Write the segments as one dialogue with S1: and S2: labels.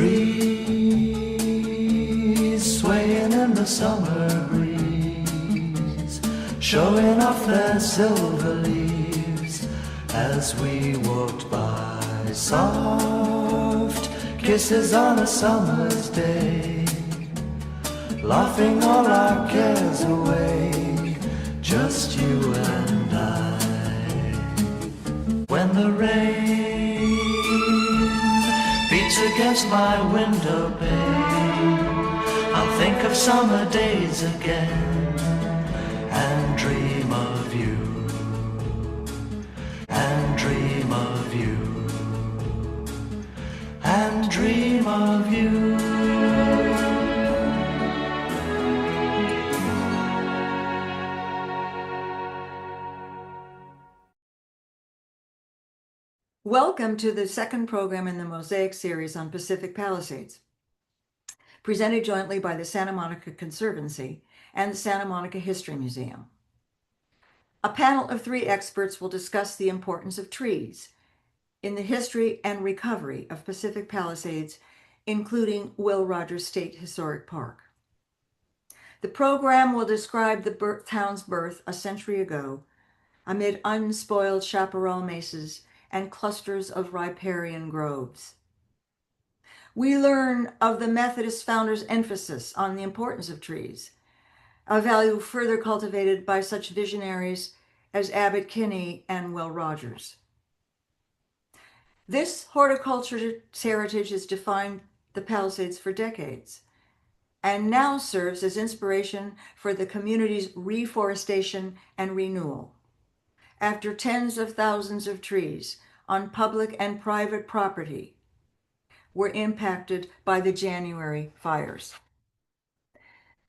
S1: Trees swaying in the summer breeze, showing off their silver leaves as we walked by. Soft kisses on a summer's day, laughing all our cares away, just you and I. When the rain beats against my window pane, I'll think of summer days again and dream of you, and dream of you, and dream of you.
S2: Welcome to the second program in the Mosaic series on Pacific Palisades, presented jointly by the Santa Monica Conservancy and the Santa Monica History Museum. A panel of 3 experts will discuss the importance of trees in the history and recovery of Pacific Palisades, including Will Rogers State Historic Park. The program will describe the town's birth a century ago amid unspoiled chaparral mesas and clusters of riparian groves. We learn of the Methodist founders' emphasis on the importance of trees, a value further cultivated by such visionaries as Abbot, Kinney, and Will Rogers. This horticultural heritage has defined the Palisades for decades and now serves as inspiration for the community's reforestation and renewal. After tens of thousands of trees on public and private property were impacted by the January fires.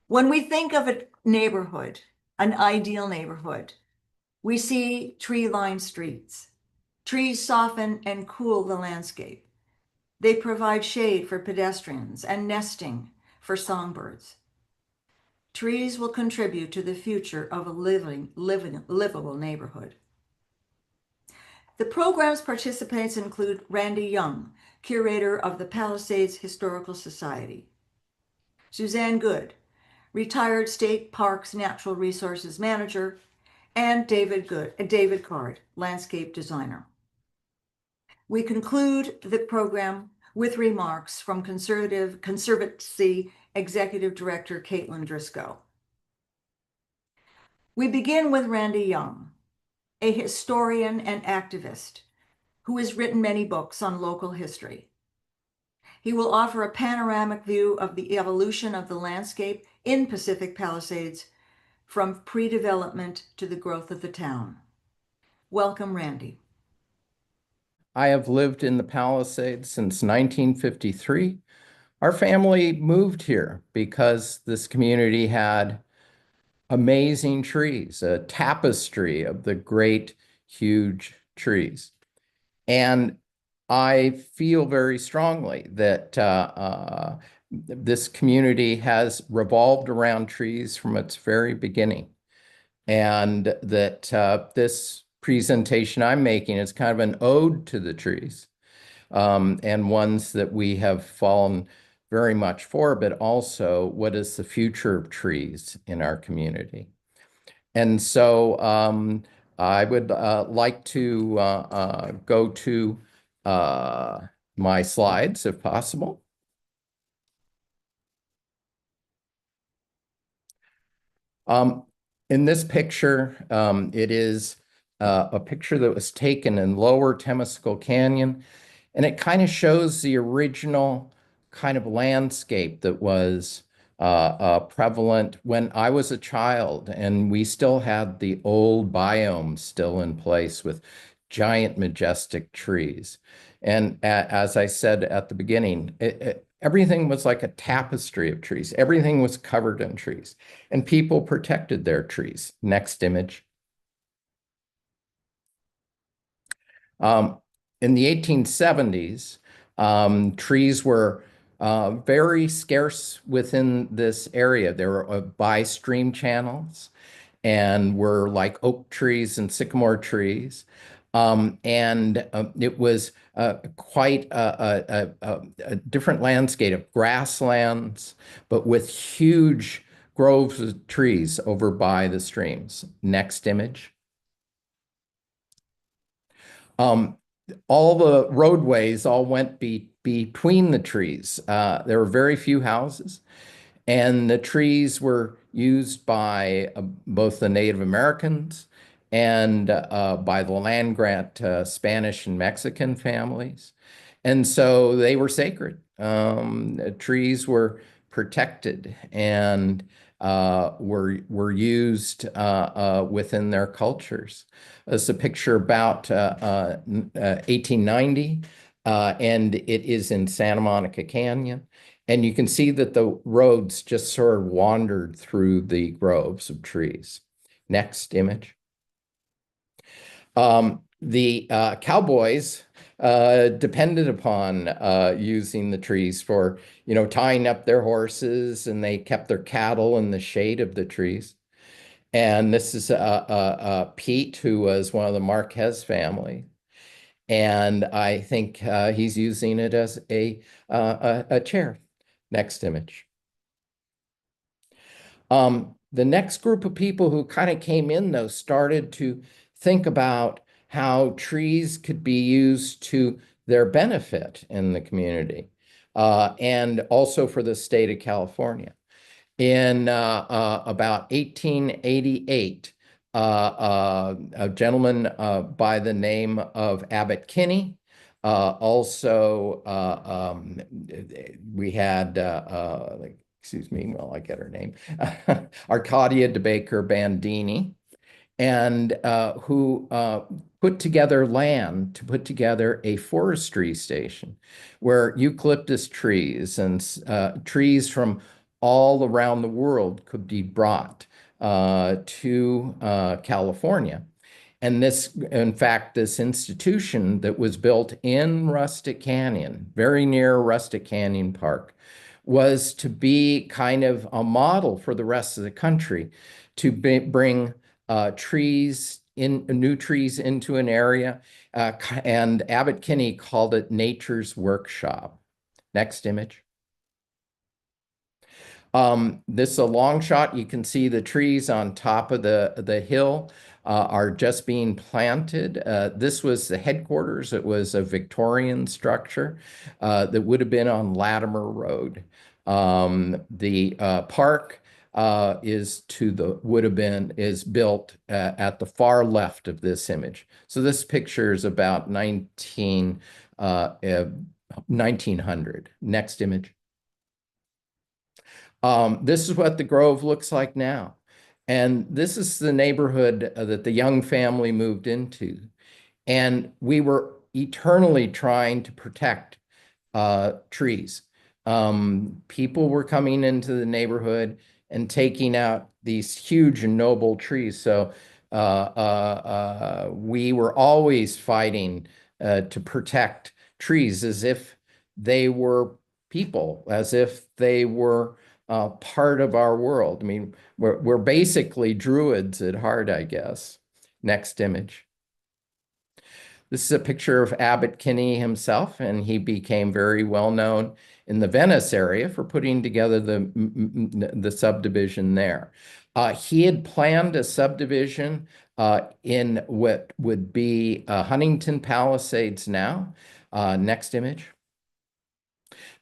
S2: When we think of a neighborhood, an ideal neighborhood, we see tree-lined streets. Trees soften and cool the landscape. They provide shade for pedestrians and nesting for songbirds. Trees will contribute to the future of a livable neighborhood. The program's participants include Randy Young, Curator of the Palisades Historical Society; Suzanne Goode, retired State Parks Natural Resources Manager; and David Card, landscape designer. We conclude the program with remarks from Conservancy Executive Director Caitlin Driscoll. We begin with Randy Young, a historian and activist who has written many books on local history. He will offer a panoramic view of the evolution of the landscape in Pacific Palisades from pre-development to the growth of the town. Welcome, Randy.
S3: I have lived in the Palisades since 1953. Our family moved here because this community had amazing trees, a tapestry of the great, huge trees. And I feel very strongly that this community has revolved around trees from its very beginning. And that this presentation I'm making is kind of an ode to the trees, and ones that we have fallen very much for, but also what is the future of trees in our community. And so I would like to go to my slides, if possible. In this picture, it is a picture that was taken in Lower Temescal Canyon, and it kind of shows the original kind of landscape that was prevalent when I was a child, and we still had the old biome still in place with giant majestic trees. And as I said at the beginning, everything was like a tapestry of trees. Everything was covered in trees, and people protected their trees. Next image. In the 1870s, trees were very scarce within this area. There were by stream channels and were like oak trees and sycamore trees. It was quite a different landscape of grasslands, but with huge groves of trees over by the streams. Next image. Um, all the roadways all went between the trees. There were very few houses, and the trees were used by both the Native Americans and by the land grant Spanish and Mexican families. And so they were sacred. Trees were protected and were used within their cultures. It's a picture about 1890, and it is in Santa Monica Canyon. And you can see that the roads just sort of wandered through the groves of trees. Next image. The cowboys depended upon using the trees for, tying up their horses, and they kept their cattle in the shade of the trees. And this is Pete, who was one of the Marquez family. And I think he's using it as a chair. Next image. The next group of people who kind of came in, though, started to think about how trees could be used to their benefit in the community, and also for the state of California. In about 1888, a gentleman by the name of Abbot Kinney. Also, we had, excuse me while I get her name, Arcadia de Baker Bandini, and who put together land to put together a forestry station where eucalyptus trees and trees from all around the world could be brought to California. And this, in fact, this institution that was built in Rustic Canyon, very near Rustic Canyon Park, was to be kind of a model for the rest of the country to bring new trees into an area. And Abbot Kinney called it nature's workshop. Next image. This is a long shot. You can see the trees on top of the hill are just being planted. This was the headquarters. It was a Victorian structure that would have been on Latimer Road. The park is built at the far left of this image. So this picture is about 1900. Next image. This is what the Grove looks like now. And this is the neighborhood that the Young family moved into. And we were eternally trying to protect trees. People were coming into the neighborhood and taking out these huge and noble trees. So we were always fighting to protect trees as if they were people, as if they were part of our world. I mean, we're basically druids at heart, I guess. Next image. This is a picture of Abbot Kinney himself, and he became very well known in the Venice area for putting together the subdivision there. He had planned a subdivision in what would be Huntington Palisades now. Next image.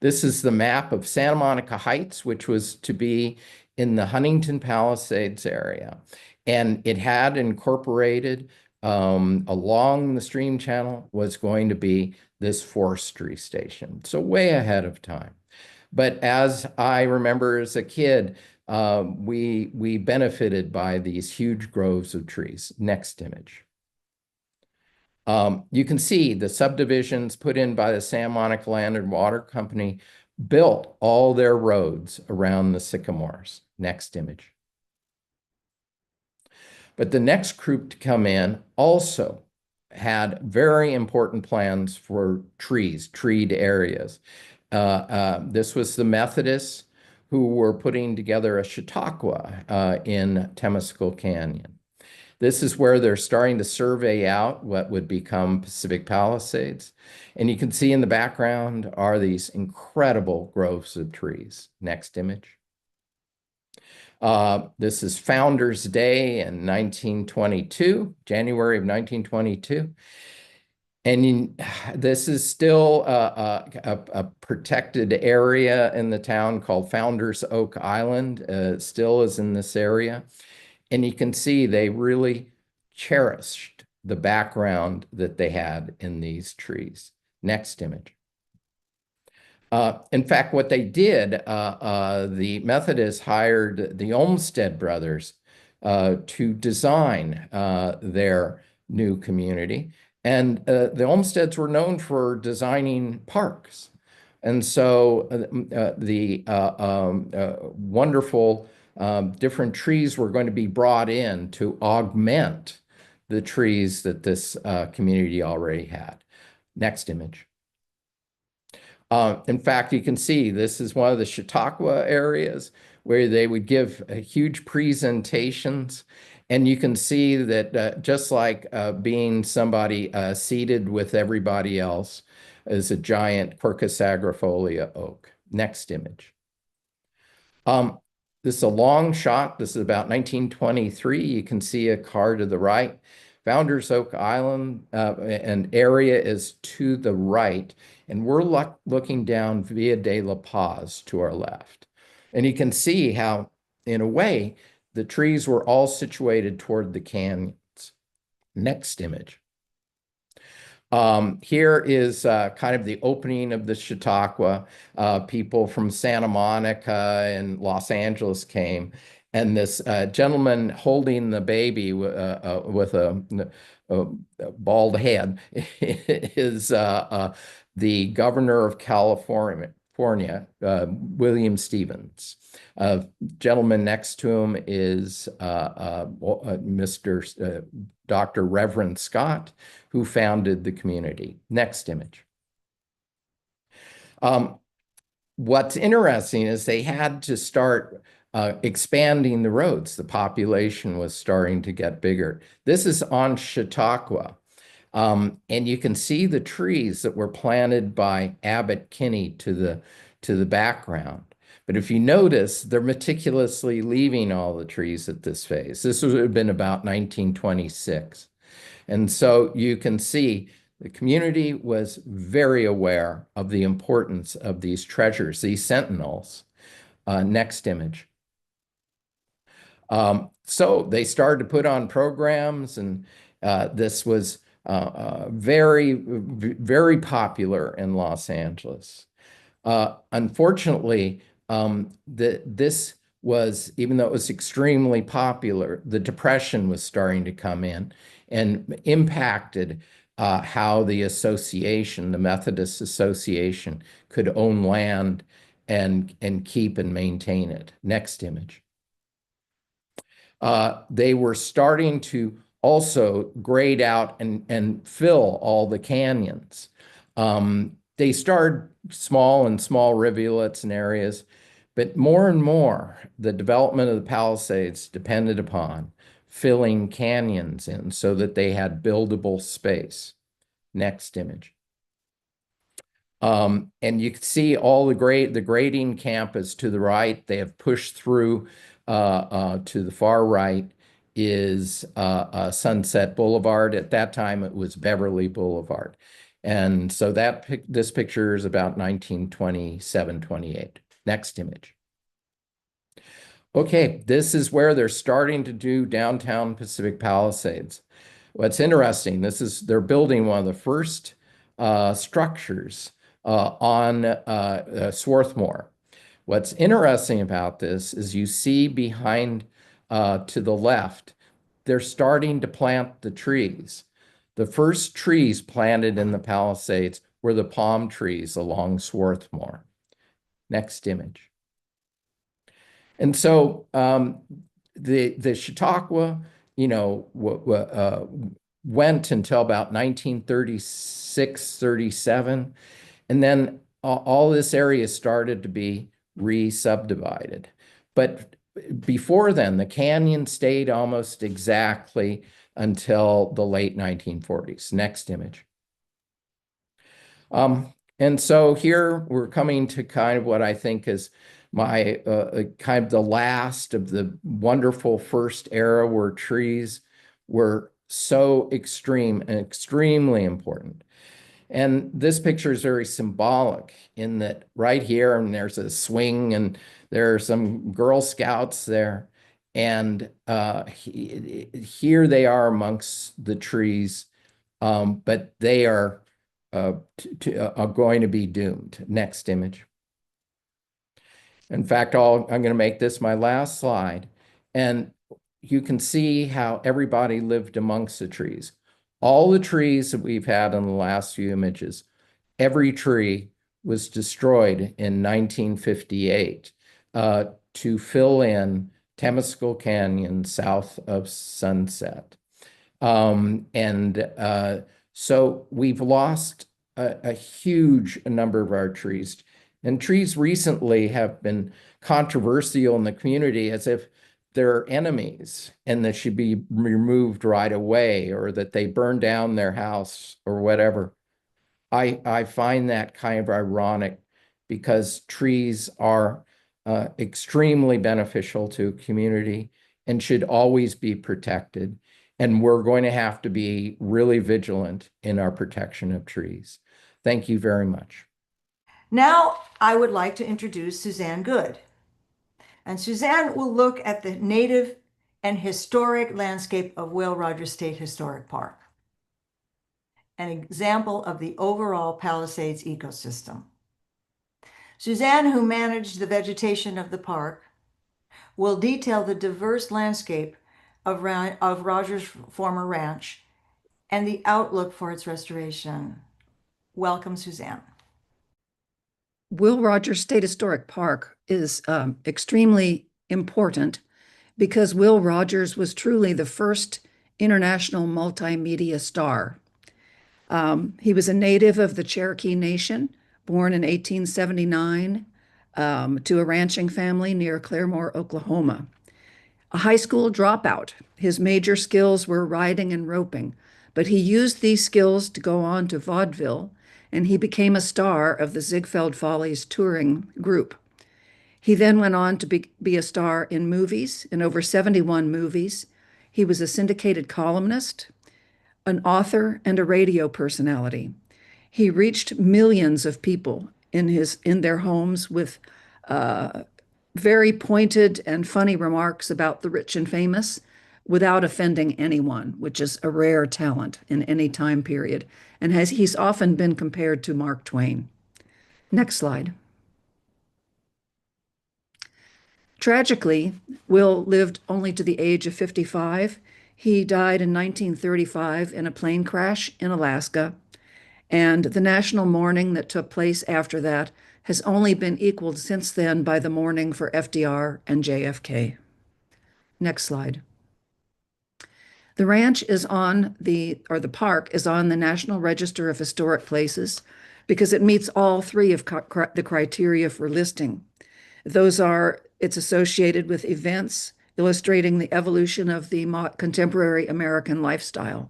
S3: This is the map of Santa Monica Heights, which was to be in the Huntington Palisades area. And it had incorporated along the stream channel was going to be this forestry station. So way ahead of time. But as I remember as a kid, we benefited by these huge groves of trees. Next image. You can see the subdivisions put in by the Santa Monica Land and Water Company built all their roads around the sycamores. Next image. But the next group to come in also had very important plans for treed areas. This was the Methodists who were putting together a Chautauqua in Temescal Canyon. This is where they're starting to survey out what would become Pacific Palisades. And you can see in the background are these incredible groves of trees. Next image. This is Founders Day in 1922, January of 1922. And this is still a protected area in the town called Founders Oak Island. Still is in this area. And you can see they really cherished the background that they had in these trees. Next image. In fact, what they did, the Methodists hired the Olmsted brothers to design their new community. And the Olmsteds were known for designing parks. And so the wonderful different trees were going to be brought in to augment the trees that this community already had. Next image. In fact, you can see this is one of the Chautauqua areas where they would give huge presentations. And you can see that just like being somebody seated with everybody else is a giant Quercus agrifolia oak. Next image. This is a long shot. This is about 1923. You can see a car to the right. Founders Oak Island and area is to the right. And we're looking down Via de la Paz to our left. And you can see how, in a way, the trees were all situated toward the canyons. Next image. Here is kind of the opening of the Chautauqua. People from Santa Monica and Los Angeles came. And this gentleman holding the baby with a bald head is the governor of California, William Stevens. Gentleman next to him is Mr. Dr. Reverend Scott, who founded the community. Next image. What's interesting is they had to start expanding the roads. The population was starting to get bigger. This is on Chautauqua. And you can see the trees that were planted by Abbot Kinney to the background. But if you notice, they're meticulously leaving all the trees at this phase. This would have been about 1926. And so you can see the community was very aware of the importance of these treasures, these sentinels. Next image. So they started to put on programs, and this was very, very popular in Los Angeles. Unfortunately, this was, even though it was extremely popular, the Depression was starting to come in and impacted how the association, the Methodist Association, could own land and keep and maintain it. Next image. They were starting to also grade out and fill all the canyons. They started small rivulets and areas, but more and more, the development of the Palisades depended upon filling canyons in so that they had buildable space. Next image. And you can see all the grading campus to the right. They have pushed through to the far right is Sunset Boulevard. At that time, it was Beverly Boulevard. And so this picture is about 1927, 28. Next image. Okay, this is where they're starting to do downtown Pacific Palisades. What's interesting, they're building one of the first structures on Swarthmore. What's interesting about this is you see behind to the left, they're starting to plant the trees. The first trees planted in the Palisades were the palm trees along Swarthmore. Next image. And so the Chautauqua, went until about 1936, 37. And then all this area started to be re-subdivided. But before then, the canyon stayed almost exactly until the late 1940s. Next image. And so here we're coming to kind of what I think is my kind of the last of the wonderful first era where trees were so extreme and extremely important. And this picture is very symbolic in that right here, and there's a swing, and there are some Girl Scouts there. And here they are amongst the trees, but they are going to be doomed. Next image. In fact, I'm going to make this my last slide. And you can see how everybody lived amongst the trees. All the trees that we've had in the last few images, every tree was destroyed in 1958 to fill in Temescal Canyon south of Sunset. So we've lost a huge number of our trees. And trees recently have been controversial in the community as if they're enemies and that should be removed right away, or that they burn down their house or whatever. I find that kind of ironic because trees are extremely beneficial to a community and should always be protected. And we're going to have to be really vigilant in our protection of trees. Thank you very much.
S2: Now, I would like to introduce Suzanne Goode. And Suzanne will look at the native and historic landscape of Will Rogers State Historic Park, an example of the overall Palisades ecosystem. Suzanne, who managed the vegetation of the park, will detail the diverse landscape of Rogers' former ranch and the outlook for its restoration. Welcome, Suzanne.
S4: Will Rogers State Historic Park is extremely important because Will Rogers was truly the first international multimedia star. He was a native of the Cherokee Nation, born in 1879 to a ranching family near Claremore, Oklahoma. A high school dropout, his major skills were riding and roping, but he used these skills to go on to vaudeville, and he became a star of the Ziegfeld Follies touring group. He then went on to be a star in movies, in over 71 movies. He was a syndicated columnist, an author, and a radio personality. He reached millions of people in their homes with very pointed and funny remarks about the rich and famous without offending anyone, which is a rare talent in any time period. And he's often been compared to Mark Twain. Next slide. Tragically, Will lived only to the age of 55. He died in 1935 in a plane crash in Alaska. And the national mourning that took place after that has only been equaled since then by the mourning for FDR and JFK. Next slide. The ranch is on the park is on the National Register of Historic Places because it meets all three of the criteria for listing. Those are, it's associated with events illustrating the evolution of the contemporary American lifestyle.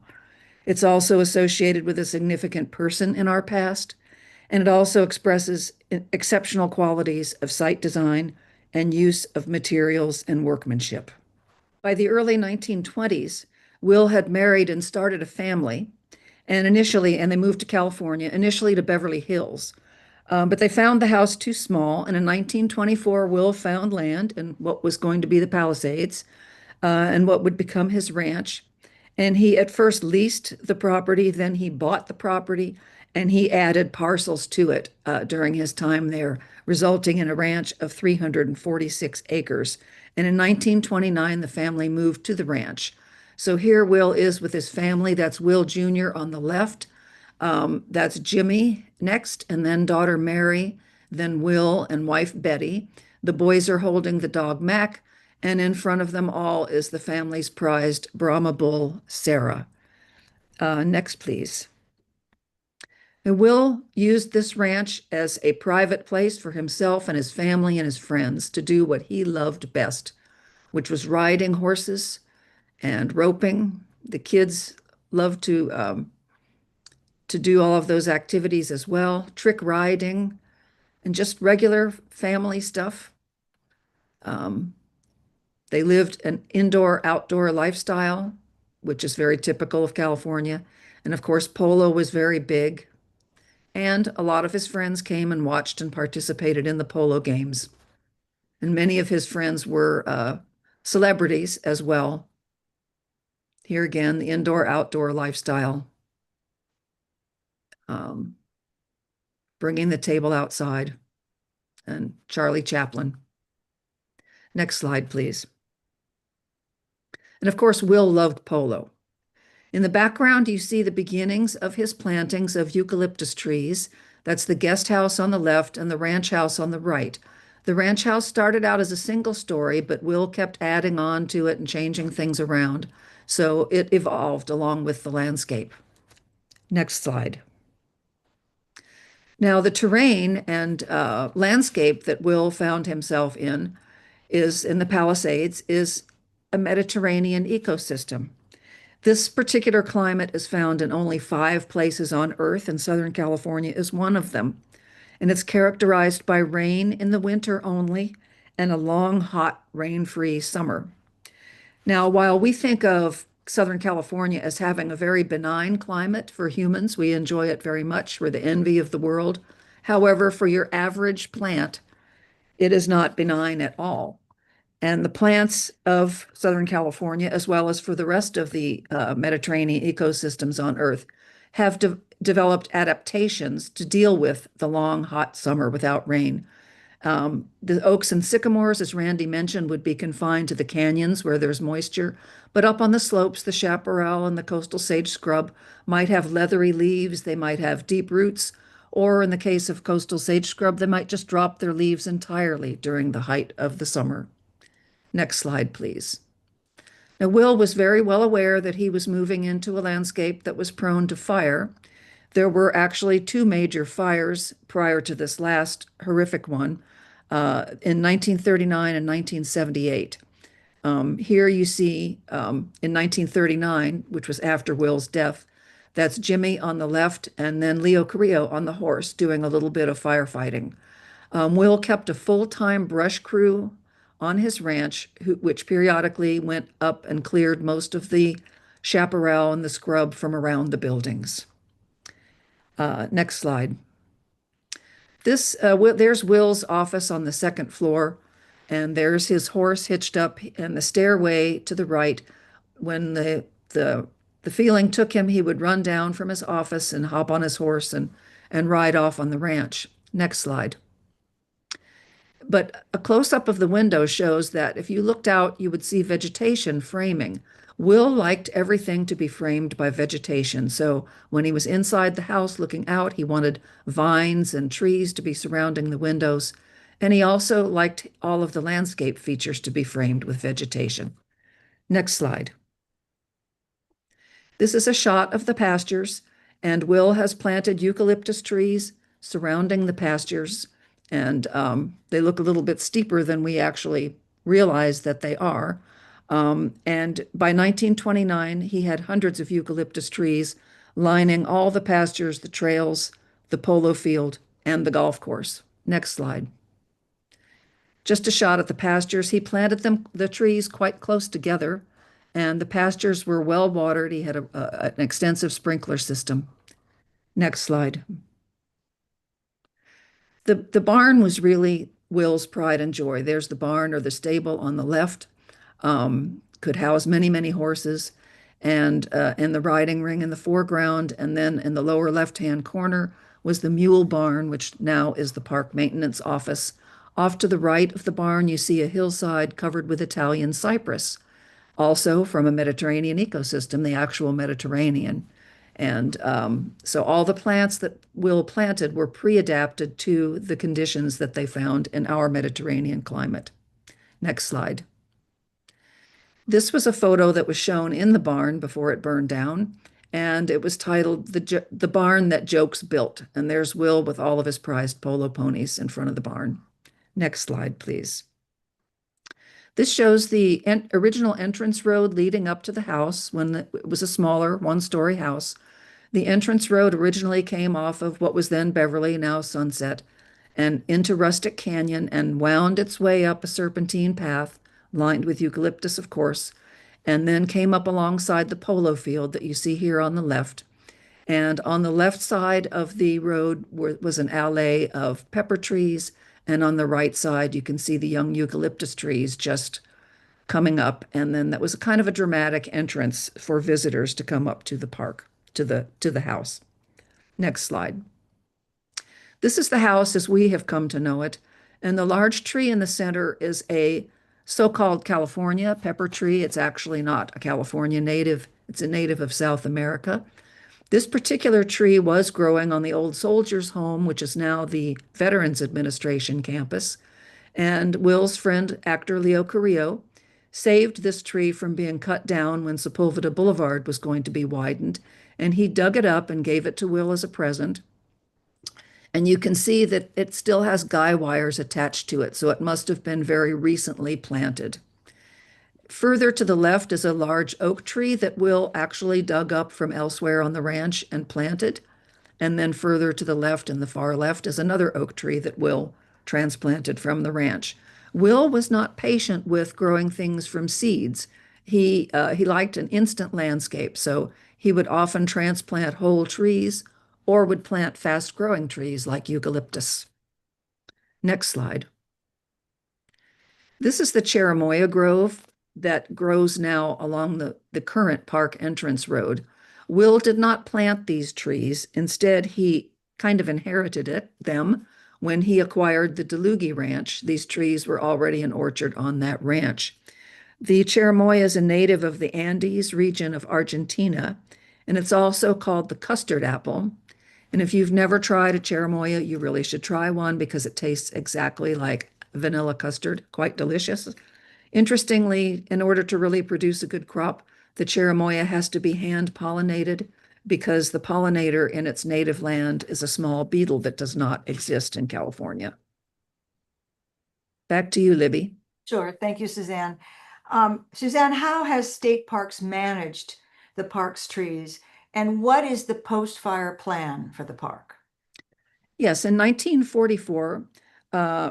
S4: It's also associated with a significant person in our past, and it also expresses exceptional qualities of site design and use of materials and workmanship. By the early 1920s, Will had married and started a family, and they moved to California, initially to Beverly Hills. But they found the house too small, and in 1924, Will found land in what was going to be the Palisades and what would become his ranch. And he at first leased the property, then he bought the property, and he added parcels to it during his time there, resulting in a ranch of 346 acres. And in 1929, the family moved to the ranch. So here Will is with his family. That's Will Jr. on the left. That's Jimmy next, and then daughter Mary, then Will and wife Betty. The boys are holding the dog Mac, and in front of them all is the family's prized Brahma bull, Sarah. Next, please. And Will used this ranch as a private place for himself and his family and his friends to do what he loved best, which was riding horses and roping. The kids loved to do all of those activities as well, trick riding, and just regular family stuff. They lived an indoor-outdoor lifestyle, which is very typical of California. And of course, polo was very big. And a lot of his friends came and watched and participated in the polo games. And many of his friends were celebrities as well. Here again, the indoor-outdoor lifestyle, bringing the table outside, and Charlie Chaplin. Next slide, please. And of course, Will loved polo. In the background, you see the beginnings of his plantings of eucalyptus trees. That's the guest house on the left and the ranch house on the right. The ranch house started out as a single story, but Will kept adding on to it and changing things around. So it evolved along with the landscape. Next slide. Now, the terrain and landscape that Will found himself in the Palisades is a Mediterranean ecosystem. This particular climate is found in only 5 places on Earth, and Southern California is one of them. And it's characterized by rain in the winter only and a long, hot, rain-free summer. Now, while we think of Southern California as having a very benign climate for humans, we enjoy it very much. We're the envy of the world. However, for your average plant, it is not benign at all. And the plants of Southern California, as well as for the rest of the Mediterranean ecosystems on Earth, have developed adaptations to deal with the long, hot summer without rain. The oaks and sycamores, as Randy mentioned, would be confined to the canyons where there's moisture, but up on the slopes, the chaparral and the coastal sage scrub might have leathery leaves, they might have deep roots, or in the case of coastal sage scrub, they might just drop their leaves entirely during the height of the summer. Next slide, please. Now, Will was very well aware that he was moving into a landscape that was prone to fire. There were actually 2 major fires prior to this last horrific one in 1939 and 1978. Here you see in 1939, which was after Will's death, that's Jimmy on the left and then Leo Carrillo on the horse doing a little bit of firefighting. Will kept a full-time brush crew on his ranch, which periodically went up and cleared most of the chaparral and the scrub from around the buildings. Next slide. There's Will's office on the 2nd floor, and there's his horse hitched up and the stairway to the right. When the feeling took him, he would run down from his office and hop on his horse and ride off on the ranch. Next slide. But a close-up of the window shows that if you looked out, you would see vegetation framing. Will liked everything to be framed by vegetation. So when he was inside the house looking out, he wanted vines and trees to be surrounding the windows. And he also liked all of the landscape features to be framed with vegetation. Next slide. This is a shot of the pastures, and Will has planted eucalyptus trees surrounding the pastures. And they look a little bit steeper than we actually realize that they are. And by 1929, he had hundreds of eucalyptus trees lining all the pastures, the trails, the polo field, and the golf course. Next slide. Just a shot at the pastures. He planted the trees quite close together, and the pastures were well watered. He had an extensive sprinkler system. Next slide. The barn was really Will's pride and joy. There's the barn or the stable on the left. Could house many, many horses, and in the riding ring in the foreground, and then in the lower left-hand corner was the mule barn, which now is the park maintenance office. Off to the right of the barn, you see a hillside covered with Italian cypress, also from a Mediterranean ecosystem, the actual Mediterranean. And so all the plants that Will planted were pre-adapted to the conditions that they found in our Mediterranean climate. Next slide. This was a photo that was shown in the barn before it burned down, and it was titled The Barn That Jokes Built. And there's Will with all of his prized polo ponies in front of the barn. Next slide, please. This shows the original entrance road leading up to the house when it was a smaller one-story house. The entrance road originally came off of what was then Beverly, now Sunset, and into Rustic Canyon and wound its way up a serpentine path lined with eucalyptus, of course, and then came up alongside the polo field that you see here on the left. And on the left side of the road was an alley of pepper trees, and on the right side you can see the young eucalyptus trees just coming up. And then that was a kind of a dramatic entrance for visitors to come up to the park, to the house. Next slide. This is the house as we have come to know it, and the large tree in the center is a so-called California pepper tree. It's actually not a California native. It's a native of South America. This particular tree was growing on the old soldiers' home, which is now the Veterans Administration campus. And Will's friend, actor Leo Carrillo, saved this tree from being cut down when Sepulveda Boulevard was going to be widened. And he dug it up and gave it to Will as a present. And you can see that it still has guy wires attached to it, so it must have been very recently planted. Further to the left is a large oak tree that Will actually dug up from elsewhere on the ranch and planted. And then further to the left, in the far left, is another oak tree that Will transplanted from the ranch. Will was not patient with growing things from seeds. He liked an instant landscape, so he would often transplant whole trees or would plant fast-growing trees like eucalyptus. Next slide. This is the cherimoya grove that grows now along the current park entrance road. Will did not plant these trees. Instead, he kind of inherited them when he acquired the DeLugy Ranch. These trees were already an orchard on that ranch. The cherimoya is a native of the Andes region of Argentina, and it's also called the custard apple. And if you've never tried a cherimoya, you really should try one because it tastes exactly like vanilla custard, quite delicious. Interestingly, in order to really produce a good crop, the cherimoya has to be hand-pollinated because the pollinator in its native land is a small beetle that does not exist in California. Back to you, Libby.
S2: Sure. Thank you, Suzanne. Suzanne, how has State Parks managed the park's trees, and what is the post-fire plan for the park?
S4: Yes, in 1944,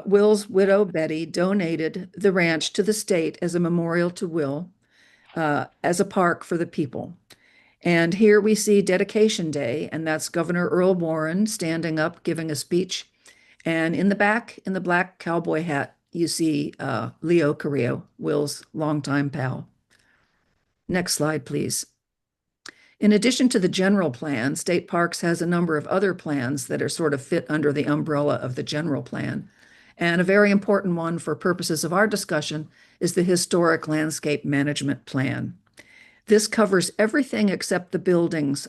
S4: Will's widow, Betty, donated the ranch to the state as a memorial to Will, as a park for the people. And here we see Dedication Day, and that's Governor Earl Warren standing up, giving a speech. And in the back, in the black cowboy hat, you see Leo Carrillo, Will's longtime pal. Next slide, please. In addition to the general plan, State Parks has a number of other plans that are sort of fit under the umbrella of the general plan. And a very important one for purposes of our discussion is the Historic Landscape Management Plan. This covers everything except the buildings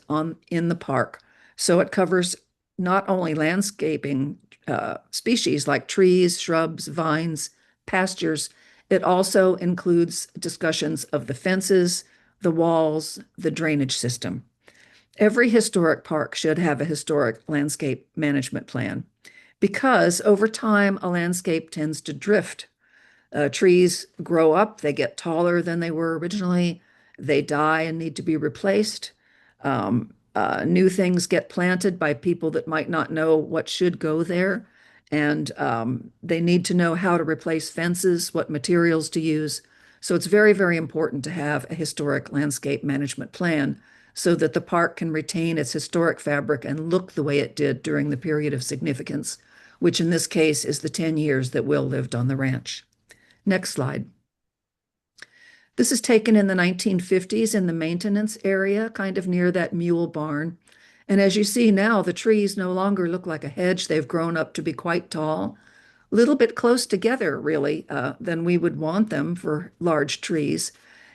S4: in the park. So it covers not only landscaping species like trees, shrubs, vines, pastures, it also includes discussions of the fences, the walls, the drainage system. Every historic park should have a historic landscape management plan because over time, a landscape tends to drift. Trees grow up, they get taller than they were originally, they die and need to be replaced. New things get planted by people that might not know what should go there. And they need to know how to replace fences, what materials to use. So it's very, very important to have a historic landscape management plan so that the park can retain its historic fabric and look the way it did during the period of significance, which in this case is the 10 years that Will lived on the ranch. Next slide. This is taken in the 1950s in the maintenance area, kind of near that mule barn. And as you see now, the trees no longer look like a hedge. They've grown up to be quite tall. A little bit close together, really, than we would want them for large trees.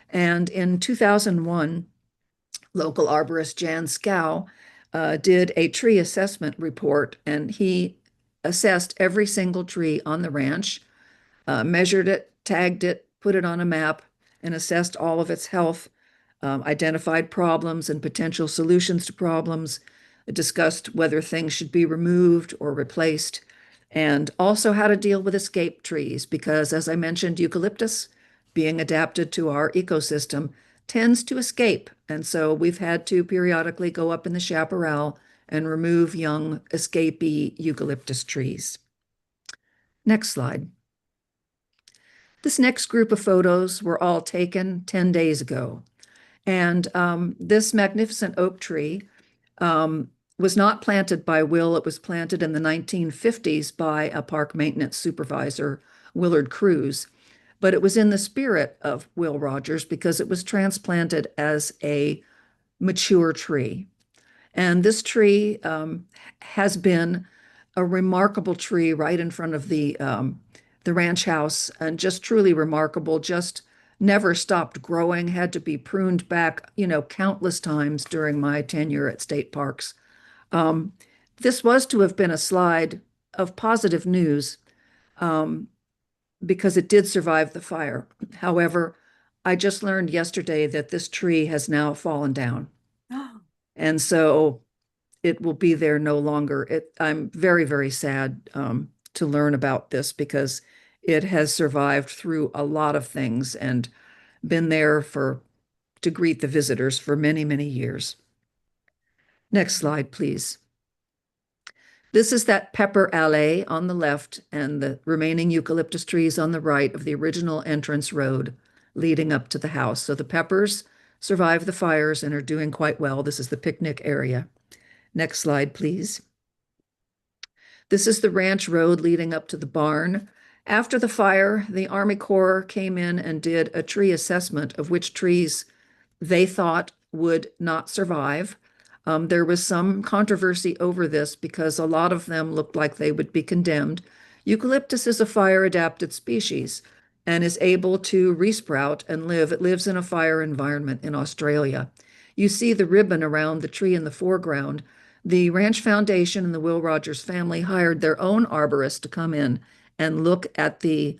S4: And in 2001, local arborist Jan Scow did a tree assessment report, and he assessed every single tree on the ranch, measured it, tagged it, put it on a map, and assessed all of its health, identified problems and potential solutions to problems, discussed whether things should be removed or replaced, and also how to deal with escape trees, because as I mentioned, eucalyptus being adapted to our ecosystem, tends to escape. And so we've had to periodically go up in the chaparral and remove young escapee eucalyptus trees. Next slide. This next group of photos were all taken 10 days ago. And this magnificent oak tree was not planted by Will. It was planted in the 1950s by a park maintenance supervisor, Willard Cruz. But it was in the spirit of Will Rogers because it was transplanted as a mature tree. And this tree has been a remarkable tree right in front of the ranch house, and just truly remarkable, just never stopped growing, had to be pruned back, countless times during my tenure at state parks. This was to have been a slide of positive news because it did survive the fire. However, I just learned yesterday that this tree has now fallen down. And so it will be there no longer. I'm very, very sad to learn about this because it has survived through a lot of things and been there to greet the visitors for many, many years. Next slide, please. This is that pepper alley on the left and the remaining eucalyptus trees on the right of the original entrance road leading up to the house. So the peppers survived the fires and are doing quite well. This is the picnic area. Next slide, please. This is the ranch road leading up to the barn. After the fire, the Army Corps came in and did a tree assessment of which trees they thought would not survive. There was some controversy over this because a lot of them looked like they would be condemned. Eucalyptus is a fire-adapted species and is able to resprout and live. It lives in a fire environment in Australia. You see the ribbon around the tree in the foreground. The Ranch Foundation and the Will Rogers family hired their own arborist to come in and look at the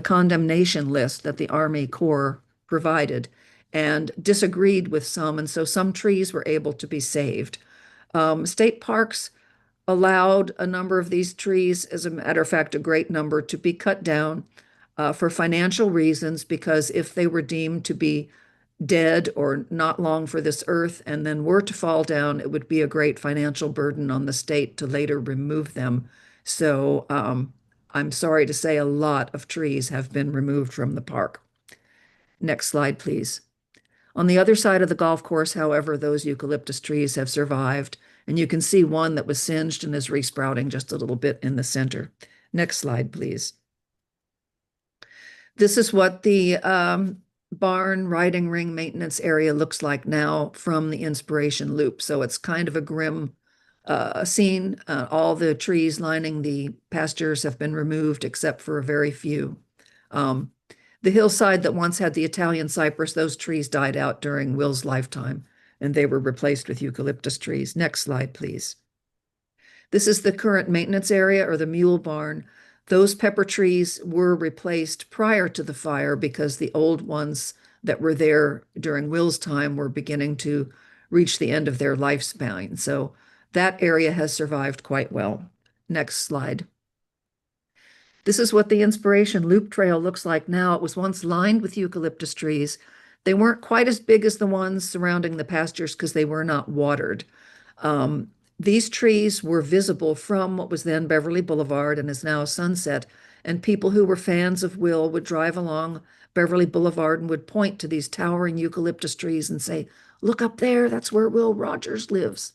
S4: condemnation list that the Army Corps provided and disagreed with some, and so some trees were able to be saved. State parks allowed a number of these trees, as a matter of fact, a great number, to be cut down for financial reasons, because if they were deemed to be dead or not long for this earth and then were to fall down, it would be a great financial burden on the state to later remove them. So I'm sorry to say a lot of trees have been removed from the park. Next slide, please. On the other side of the golf course, however, those eucalyptus trees have survived, and you can see one that was singed and is resprouting just a little bit in the center. Next slide, please. This is what the barn riding ring maintenance area looks like now from the inspiration loop. So it's kind of a grim scene. All the trees lining the pastures have been removed except for a very few. The hillside that once had the Italian cypress, those trees died out during Will's lifetime, and they were replaced with eucalyptus trees. Next slide, please. This is the current maintenance area, or the mule barn. Those pepper trees were replaced prior to the fire because the old ones that were there during Will's time were beginning to reach the end of their lifespan. So that area has survived quite well. Next slide. This is what the Inspiration Loop Trail looks like now. It was once lined with eucalyptus trees. They weren't quite as big as the ones surrounding the pastures because they were not watered. These trees were visible from what was then Beverly Boulevard and is now Sunset, and people who were fans of Will would drive along Beverly Boulevard and would point to these towering eucalyptus trees and say, "Look up there, that's where Will Rogers lives."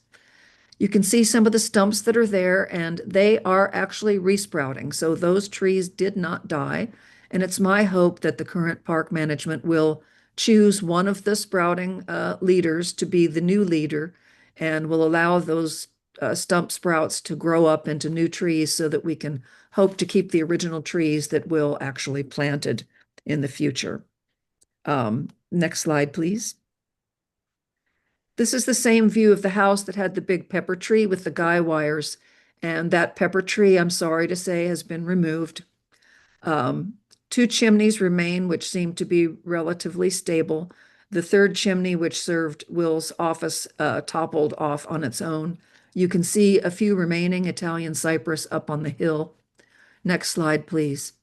S4: You can see some of the stumps that are there, and they are actually resprouting. So those trees did not die. And it's my hope that the current park management will choose one of the sprouting leaders to be the new leader and will allow those stump sprouts to grow up into new trees so that we can hope to keep the original trees that Will actually planted in the future. Next slide, please. This is the same view of the house that had the big pepper tree with the guy wires. And that pepper tree, I'm sorry to say, has been removed. 2 chimneys remain, which seem to be relatively stable. The 3rd chimney, which served Will's office, toppled off on its own. You can see a few remaining Italian cypress up on the hill. Next slide, please.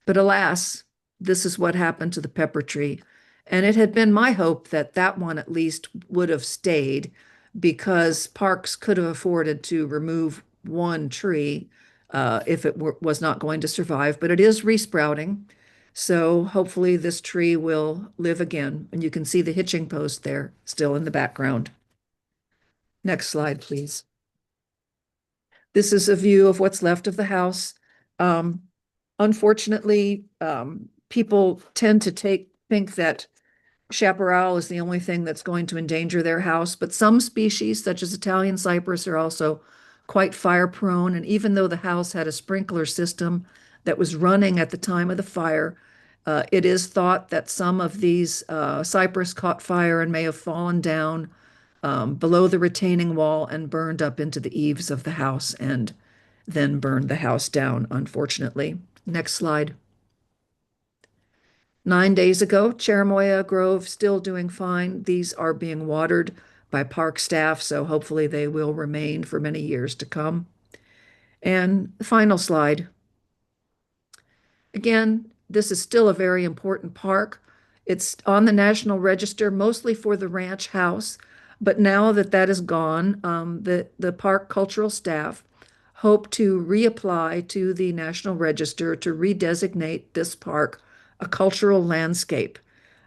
S4: But alas, this is what happened to the pepper tree. And it had been my hope that that one at least would have stayed because parks could have afforded to remove one tree if it was not going to survive, but it is resprouting. So hopefully this tree will live again. And you can see the hitching post there still in the background. Next slide, please. This is a view of what's left of the house. Unfortunately, people tend to think that chaparral is the only thing that's going to endanger their house, but some species, such as Italian cypress, are also quite fire prone. And even though the house had a sprinkler system that was running at the time of the fire, it is thought that some of these cypress caught fire and may have fallen down below the retaining wall and burned up into the eaves of the house and then burned the house down, unfortunately. Next slide. 9 days ago, Cherimoya Grove still doing fine. These are being watered by park staff, so hopefully they will remain for many years to come. And the final slide. Again, this is still a very important park. It's on the National Register mostly for the ranch house, but now that that is gone, the park cultural staff hope to reapply to the National Register to redesignate this park a cultural landscape.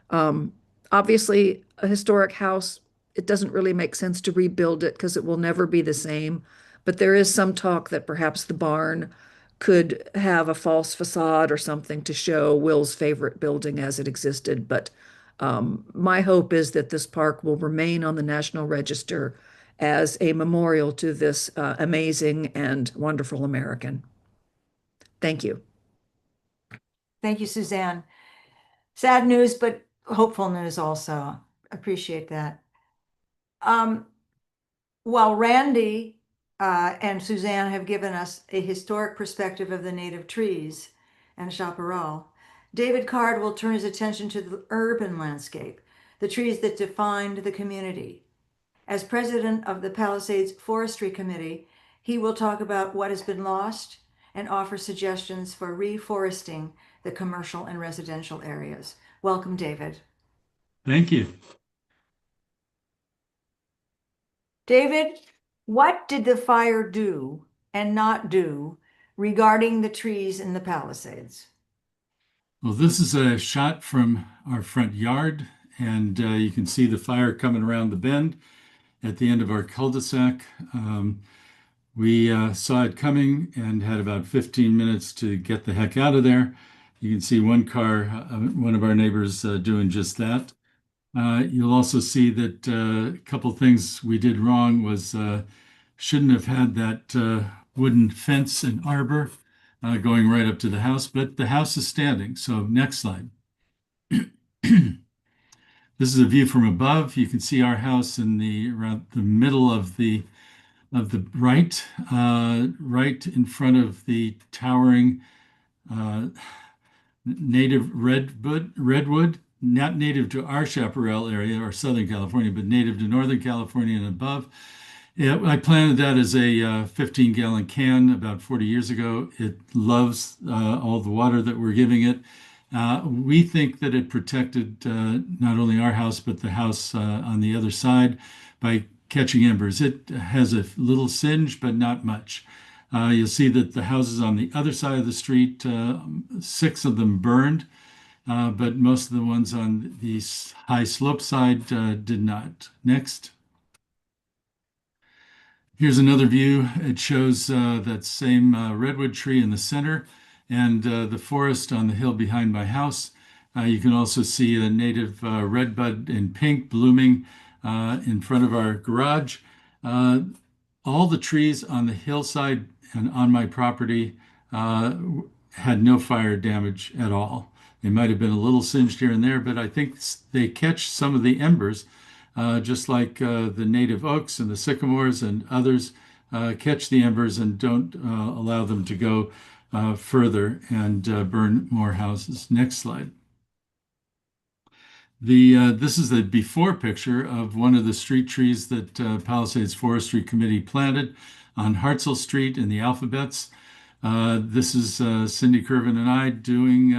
S4: Obviously, a historic house, it doesn't really make sense to rebuild it because it will never be the same. But there is some talk that perhaps the barn could have a false facade or something to show Will's favorite building as it existed. But my hope is that this park will remain on the National Register as a memorial to this amazing and wonderful American. Thank you.
S2: Thank you, Suzanne. Sad news, but hopeful news also. Appreciate that. While Randy and Suzanne have given us a historic perspective of the native trees and chaparral, David Card will turn his attention to the urban landscape, the trees that defined the community. As president of the Palisades Forestry Committee, he will talk about what has been lost and offer suggestions for reforesting the commercial and residential areas. Welcome, David.
S5: Thank you.
S2: David, what did the fire do and not do regarding the trees in the Palisades?
S5: Well, this is a shot from our front yard, and you can see the fire coming around the bend at the end of our cul-de-sac. We saw it coming and had about 15 minutes to get the heck out of there. You can see one car, one of our neighbors doing just that. You'll also see that a couple things we did wrong was shouldn't have had that wooden fence and arbor going right up to the house, but the house is standing. So next slide. This is a view from above. You can see our house in around the middle of the right, right in front of the towering native redwood, not native to our chaparral area or Southern California, but native to Northern California and above. Yeah, I planted that as a 15-gallon can about 40 years ago. It loves all the water that we're giving it. We think that it protected not only our house, but the house on the other side by catching embers. It has a little singe, but not much. You'll see that the houses on the other side of the street, 6 of them burned, but most of the ones on the high slope side did not. Next. Here's another view. It shows that same redwood tree in the center and the forest on the hill behind my house. You can also see a native redbud in pink blooming in front of our garage. All the trees on the hillside and on my property had no fire damage at all. They might have been a little singed here and there, but I think they catch some of the embers, just like the native oaks and the sycamores and others catch the embers and don't allow them to go further and burn more houses. Next slide. This is the before picture of one of the street trees that Palisades Forestry Committee planted on Hartzell Street in the Alphabets. This is Cindy Kervin and I doing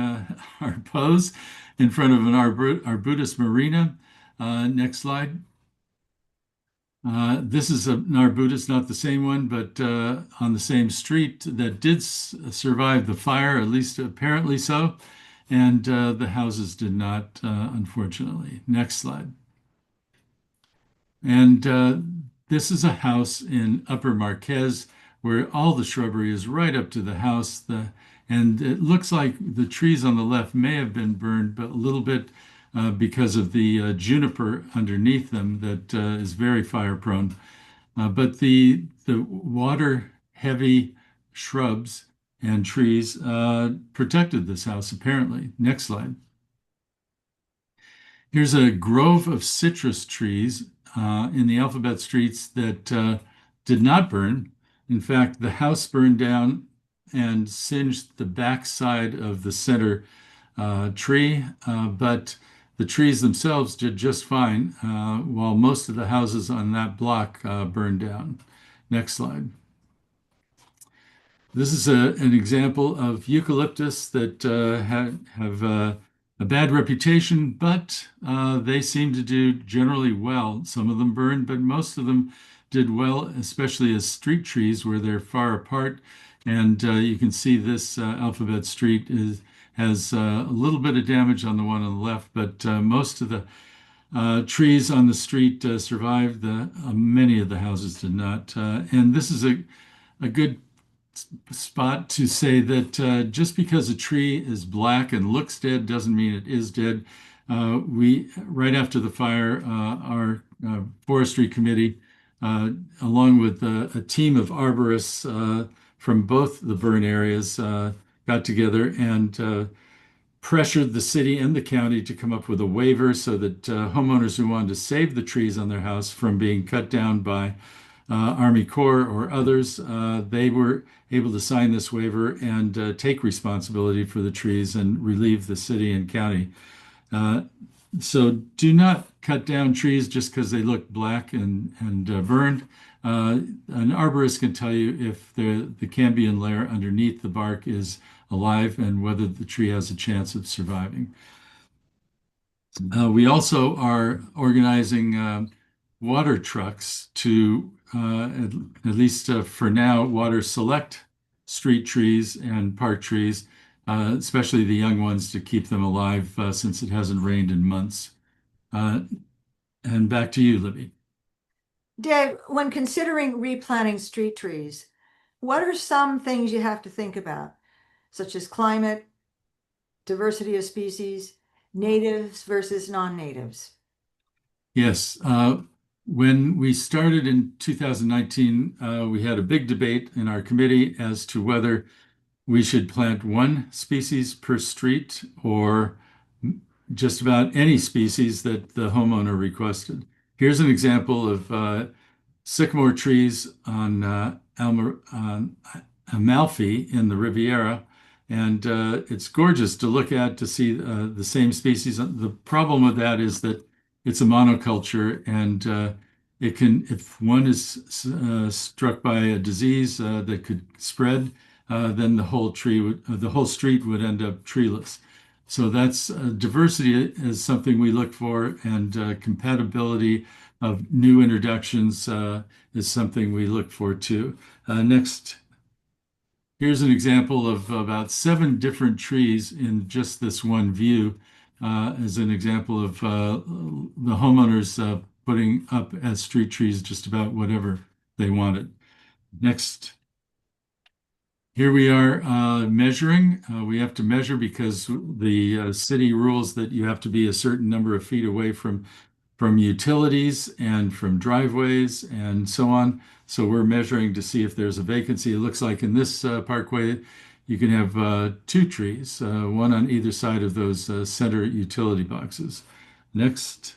S5: our pose in front of an arbutus marina. Next slide. This is an arbutus, not the same one, but on the same street that did survive the fire, at least apparently so. And the houses did not, unfortunately. Next slide. And this is a house in Upper Marquez where all the shrubbery is right up to the house. And it looks like the trees on the left may have been burned, but a little bit because of the juniper underneath them that is very fire prone. But the water heavy shrubs and trees protected this house apparently. Next slide. Here's a grove of citrus trees in the Alphabet Streets that did not burn. In fact, the house burned down and singed the backside of the center tree, but the trees themselves did just fine, while most of the houses on that block burned down. Next slide. This is an example of eucalyptus that have a bad reputation, but they seem to do generally well. Some of them burned, but most of them did well, especially as street trees where they're far apart. And you can see this Alphabet Street has a little bit of damage on the one on the left, but most of the trees on the street survived. Many of the houses did not. And this is a good spot to say that just because a tree is black and looks dead doesn't mean it is dead. Right after the fire, our forestry committee, along with a team of arborists from both the burn areas, got together and pressured the city and the county to come up with a waiver so that homeowners who wanted to save the trees on their house from being cut down by Army Corps or others, they were able to sign this waiver and take responsibility for the trees and relieve the city and county. So do not cut down trees just because they look black and burned. An arborist can tell you if the cambium layer underneath the bark is alive and whether the tree has a chance of surviving. We also are organizing water trucks to, at least for now, water select street trees and park trees, especially the young ones, to keep them alive since it hasn't rained in months. And back to you, Libby.
S2: Dave, when considering replanting street trees, what are some things you have to think about, such as climate, diversity of species, natives versus non-natives?
S5: Yes. When we started in 2019, we had a big debate in our committee as to whether we should plant one species per street or just about any species that the homeowner requested. Here's an example of sycamore trees on Amalfi in the Riviera. And it's gorgeous to look at to see the same species. The problem with that is that it's a monoculture, and it can, if one is struck by a disease that could spread, then the whole street would end up treeless. So that's diversity is something we look for, and compatibility of new introductions is something we look for too. Next. Here's an example of about 7 different trees in just this one view, as an example of the homeowners putting up as street trees just about whatever they wanted. Next. Here we are measuring. We have to measure because the city rules that you have to be a certain number of feet away from utilities and from driveways and so on. So we're measuring to see if there's a vacancy. It looks like in this parkway, you can have 2 trees, one on either side of those center utility boxes. Next.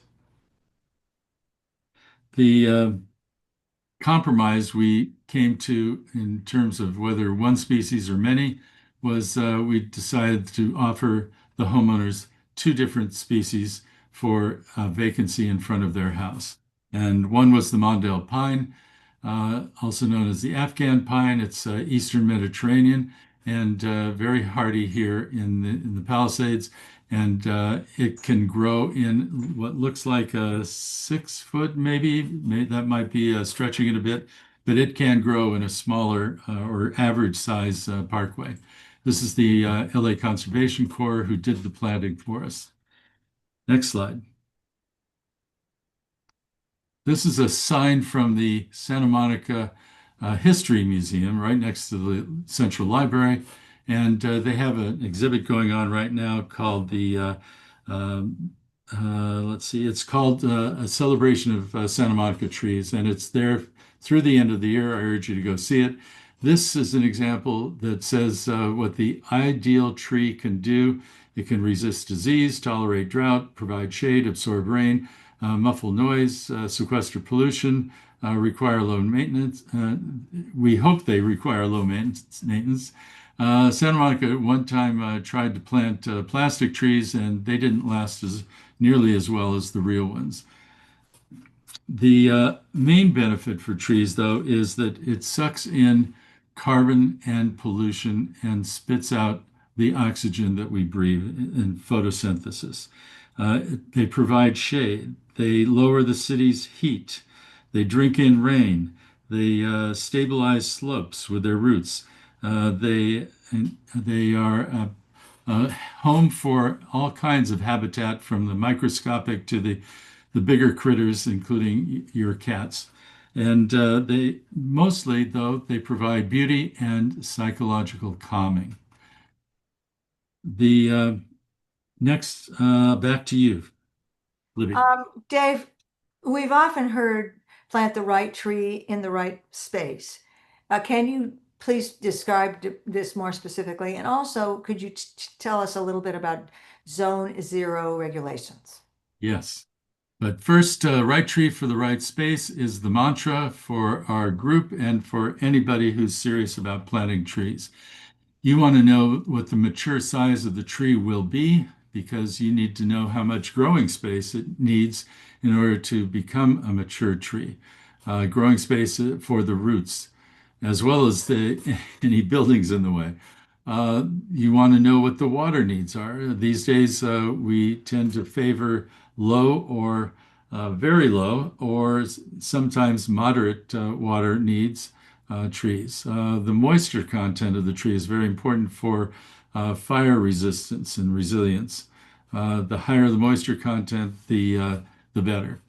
S5: The compromise we came to in terms of whether one species or many was we decided to offer the homeowners 2 different species for vacancy in front of their house. And one was the Mondale pine, also known as the Afghan pine. It's Eastern Mediterranean and very hardy here in the Palisades. And it can grow in what looks like a 6 foot, maybe that might be stretching it a bit, but it can grow in a smaller or average size parkway. This is the LA Conservation Corps who did the planting for us. Next slide. This is a sign from the Santa Monica History Museum right next to the Central Library. And they have an exhibit going on right now called let's see, it's called A Celebration of Santa Monica Trees. And it's there through the end of the year. I urge you to go see it. This is an example that says what the ideal tree can do. It can resist disease, tolerate drought, provide shade, absorb rain, muffle noise, sequester pollution, require low maintenance. We hope they require low maintenance. Santa Monica at one time tried to plant plastic trees, and they didn't last nearly as well as the real ones. The main benefit for trees, though, is that it sucks in carbon and pollution and spits out the oxygen that we breathe in photosynthesis. They provide shade. They lower the city's heat. They drink in rain. They stabilize slopes with their roots. They are a home for all kinds of habitat, from the microscopic to the bigger critters, including your cats. And they mostly, though, they provide beauty and psychological calming. The next, back to you, Libby.
S2: Dave, we've often heard plant the right tree in the right space. Can you please describe this more specifically? And also, could you tell us a little bit about Zone 0 regulations?
S5: Yes. But first, right tree for the right space is the mantra for our group and for anybody who's serious about planting trees. You want to know what the mature size of the tree will be, because you need to know how much growing space it needs in order to become a mature tree. Growing space for the roots, as well as any buildings in the way. You want to know what the water needs are. These days, we tend to favor low or very low, or sometimes moderate water needs trees. The moisture content of the tree is very important for fire resistance and resilience. The higher the moisture content, the better.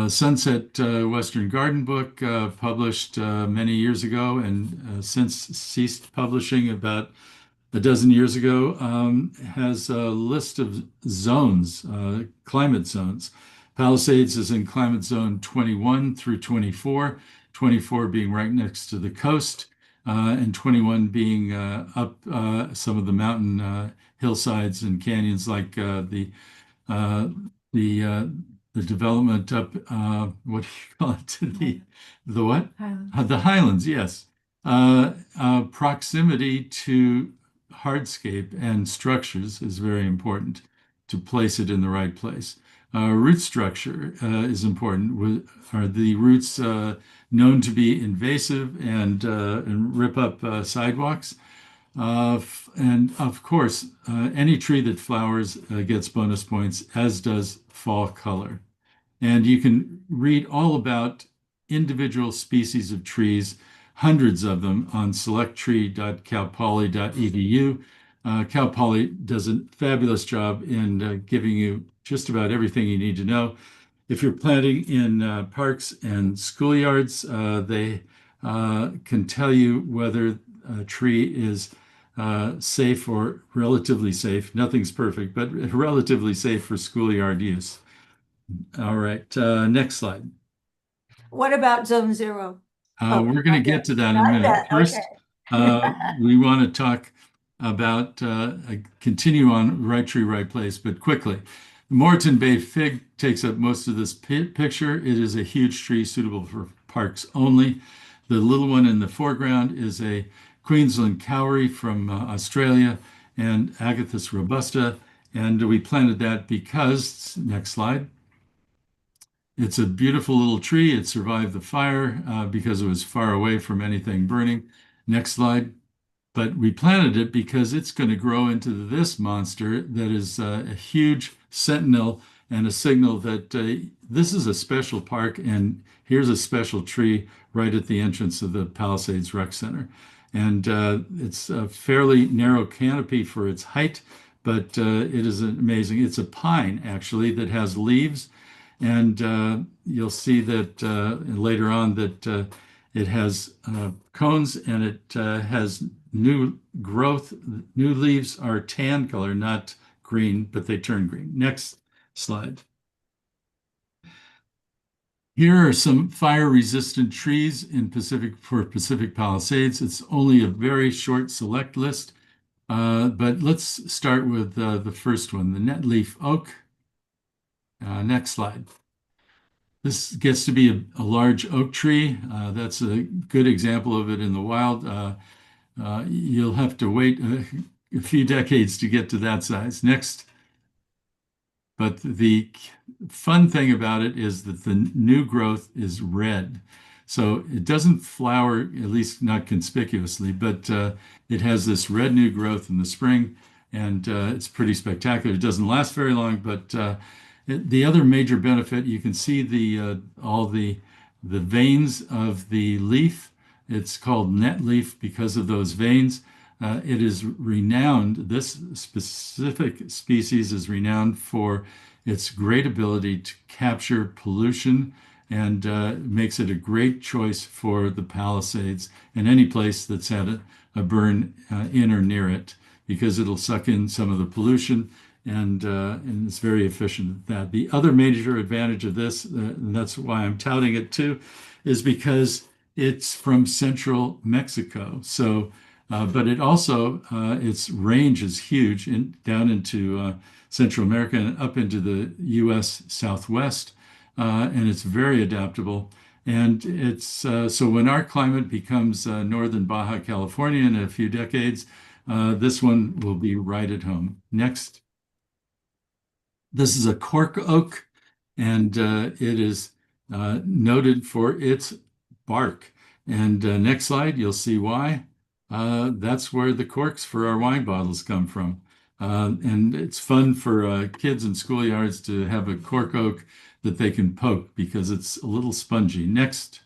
S5: Sunset Western Garden Book, published many years ago and since ceased publishing about a dozen years ago, has a list of zones, climate zones. Palisades is in climate zone 21 through 24, 24 being right next to the coast, and 21 being up some of the mountain hillsides and canyons, like the development up, what do you call it? The what?
S2: Highlands.
S5: The Highlands, yes. Proximity to hardscape and structures is very important to place it in the right place. Root structure is important. Are the roots known to be invasive and rip up sidewalks? And of course, any tree that flowers gets bonus points, as does fall color. And you can read all about individual species of trees, hundreds of them, on selecttree.calpoly.edu. Cal Poly does a fabulous job in giving you just about everything you need to know. If you're planting in parks and schoolyards, they can tell you whether a tree is safe or relatively safe. Nothing's perfect, but relatively safe for schoolyard use. All right, next slide.
S2: What about Zone 0?
S5: We're going to get to that in a
S2: Not
S5: minute.
S2: yet,
S5: First,
S2: okay.
S5: we want to talk about continue on right tree, right place, but quickly. The Moreton Bay fig takes up most of this picture. It is a huge tree suitable for parks only. The little one in the foreground is a Queensland Kauri from Australia, and Agathis robusta. And we planted that because, next slide, It's a beautiful little tree. It survived the fire because it was far away from anything burning. Next slide. But we planted it because it's going to grow into this monster that is a huge sentinel and a signal that this is a special park and here's a special tree right at the entrance of the Palisades Rec Center. And it's a fairly narrow canopy for its height, but it is amazing. It's a pine, actually, that has leaves. And you'll see that later on that it has cones and it has new growth. New leaves are tan color, not green, but they turn green. Next slide. Here are some fire-resistant trees in Pacific Palisades. It's only a very short select list, but let's start with the first one, the netleaf oak. Next slide. This gets to be a large oak tree. That's a good example of it in the wild. You'll have to wait a few decades to get to that size. Next. But the fun thing about it is that the new growth is red. So it doesn't flower, at least not conspicuously, but it has this red new growth in the spring, and it's pretty spectacular. It doesn't last very long, but the other major benefit, you can see all the veins of the leaf. It's called net leaf because of those veins. It is renowned, this specific species is renowned for its great ability to capture pollution and makes it a great choice for the Palisades and any place that's had a burn in or near it, because it'll suck in some of the pollution and it's very efficient at that. The other major advantage of this, and that's why I'm touting it too, is because it's from central Mexico. So but it also, its range is huge down into Central America and up into the US Southwest, and it's very adaptable. And it's so when our climate becomes northern Baja California in a few decades, this one will be right at home. Next. This is a cork oak, and it is noted for its bark. And next slide, you'll see why. That's where the corks for our wine bottles come from. And it's fun for kids in schoolyards to have a cork oak that they can poke because it's a little spongy. Next.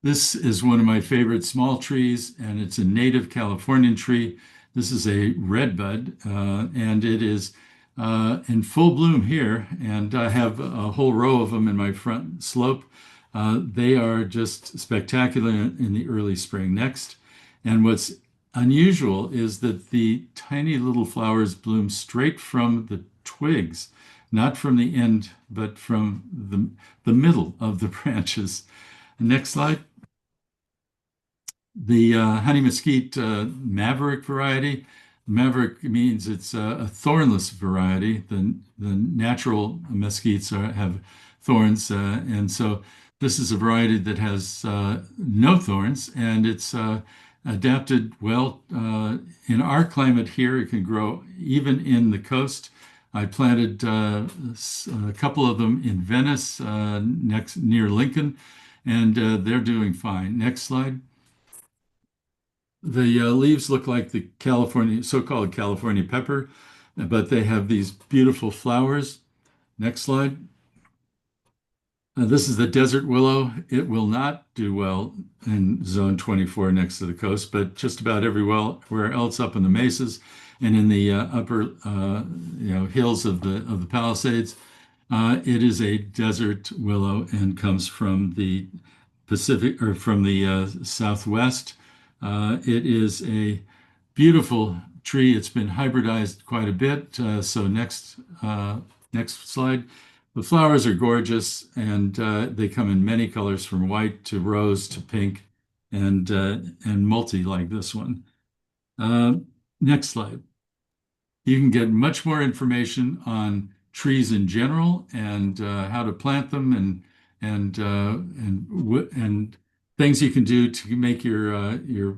S5: This is one of my favorite small trees, and it's a native Californian tree. This is a redbud, and it is in full bloom here, and I have a whole row of them in my front slope. They are just spectacular in the early spring. Next. And what's unusual is that the tiny little flowers bloom straight from the twigs, not from the end, but from the middle of the branches. Next slide. The honey mesquite maverick variety. Maverick means it's a thornless variety. The natural mesquites have thorns, and so this is a variety that has no thorns, and it's adapted well. In our climate here, it can grow even in the coast. I planted a couple of them in Venice, near Lincoln, and they're doing fine. Next slide. The leaves look like the so-called California pepper, but they have these beautiful flowers. Next slide. This is the desert willow. It will not do well in zone 24 next to the coast, but just about everywhere else up in the mesas and in the upper hills of the Palisades. It is a desert willow and comes from the Pacific or from the Southwest. It is a beautiful tree. It's been hybridized quite a bit. So next slide. The flowers are gorgeous, and they come in many colors, from white to rose to pink, and multi like this one. Next slide. You can get much more information on trees in general and how to plant them and things you can do to make your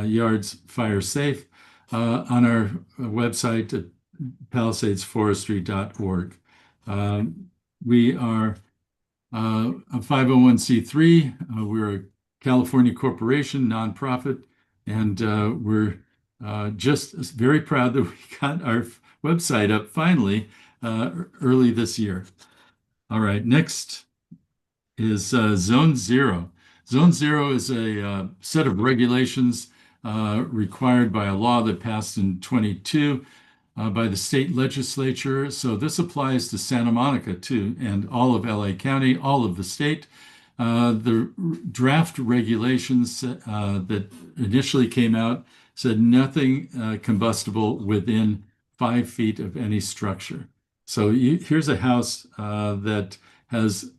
S5: yards fire safe on our website at palisadesforestry.org. We are a 501c3. We're a California corporation, nonprofit, and we're just very proud that we got our website up finally early this year. All right, next is Zone Zero. Zone Zero is a set of regulations required by a law that passed in 22 by the state legislature. So this applies to Santa Monica too, and all of LA County, all of the state. The draft regulations that initially came out said nothing combustible within 5 feet of any structure. So here's a house that has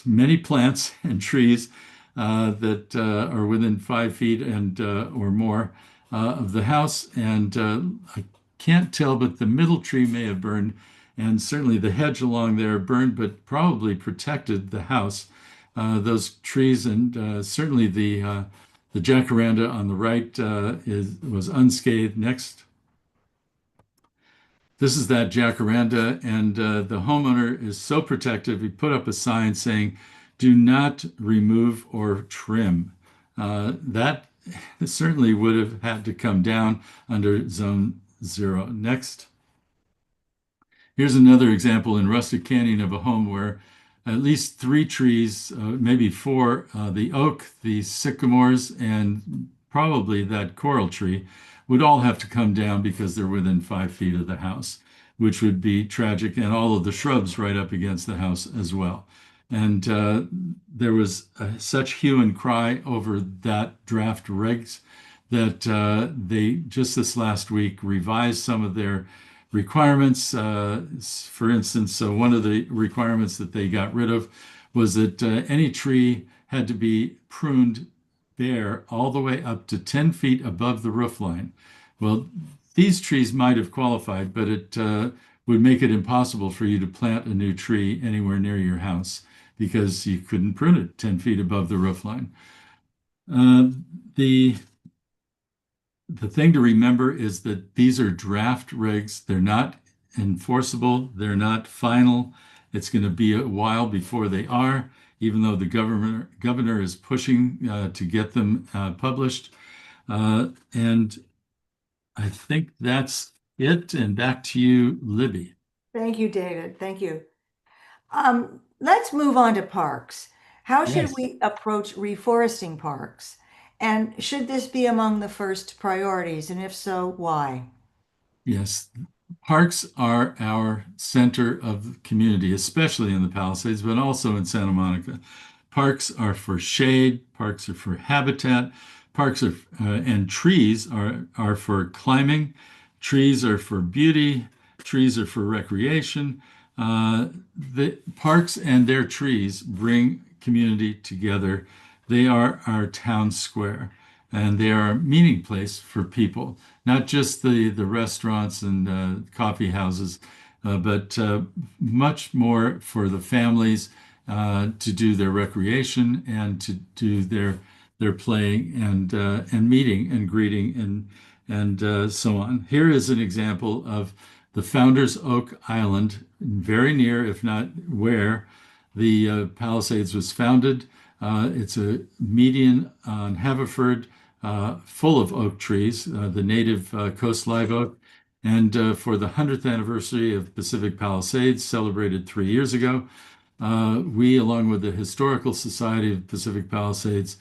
S5: many plants and trees that are within 5 feet and or more of the house. And I can't tell, but the middle tree may have burned, and certainly the hedge along there burned, but probably protected the house. Those trees and certainly the jacaranda on the right was unscathed. Next. This is that jacaranda, and the homeowner is so protective. He put up a sign saying, "Do not remove or trim." That certainly would have had to come down under Zone Zero. Next. Here's another example in Rustic Canyon of a home where at least 3 trees, maybe 4, the oak, the sycamores, and probably that coral tree would all have to come down because they're within 5 feet of the house, which would be tragic, and all of the shrubs right up against the house as well. And there was such hue and cry over that draft regs that they just this last week revised some of their requirements. For instance, one of the requirements that they got rid of was that any tree had to be pruned bare all the way up to 10 feet above the roof line. Well, these trees might have qualified, but it would make it impossible for you to plant a new tree anywhere near your house because you couldn't prune it 10 feet above the roof line. The thing to remember is that these are draft regs. They're not enforceable. They're not final. It's going to be a while before they are, even though the governor is pushing to get them published. And I think that's it. And back to you, Libby.
S2: Thank you, David. Thank you. Let's move on to parks. How should
S5: Yes.
S2: we approach reforesting parks? And should this be among the first priorities? And if so, why?
S5: Yes, parks are our center of the community, especially in the Palisades, but also in Santa Monica. Parks are for shade, parks are for habitat, parks are and trees are for climbing, trees are for beauty, trees are for recreation. The parks and their trees bring community together. They are our town square, and they are a meeting place for people, not just the restaurants and coffee houses, but much more for the families to do their recreation and to do their playing and meeting and greeting and so on. Here is an example of the Founders Oak Island, very near, if not where, the Palisades was founded. It's a median on Haverford, full of oak trees, the native coast live oak. And for the 100th anniversary of Pacific Palisades, celebrated 3 years ago, we, along with the Historical Society of Pacific Palisades,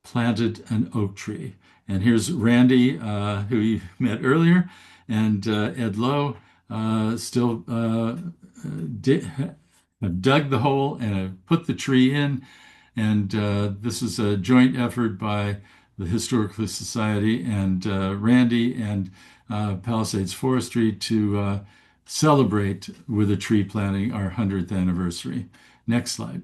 S5: planted an oak tree. And here's Randy, who you met earlier, and Ed Lowe still have dug the hole and have put the tree in. And this is a joint effort by the Historical Society and Randy and Palisades Forestry to celebrate with a tree planting our 100th anniversary. Next slide.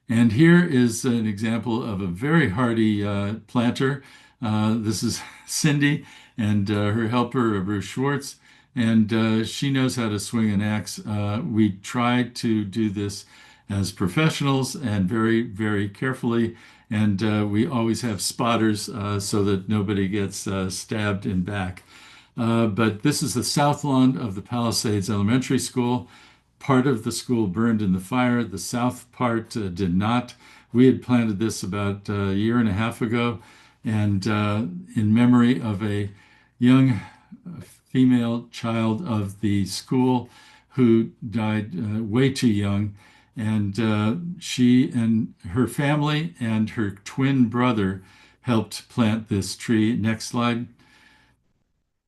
S5: And here is an example of a very hardy planter. This is Cindy and her helper, Bruce Schwartz, and she knows how to swing an axe. We try to do this as professionals and very, very carefully, and we always have spotters so that nobody gets stabbed in back. But this is the south lawn of the Palisades Elementary School. Part of the school burned in the fire. The south part did not. We had planted this about a year and a half ago, and in memory of a young female child of the school who died way too young. And she and her family and her twin brother helped plant this tree. Next slide.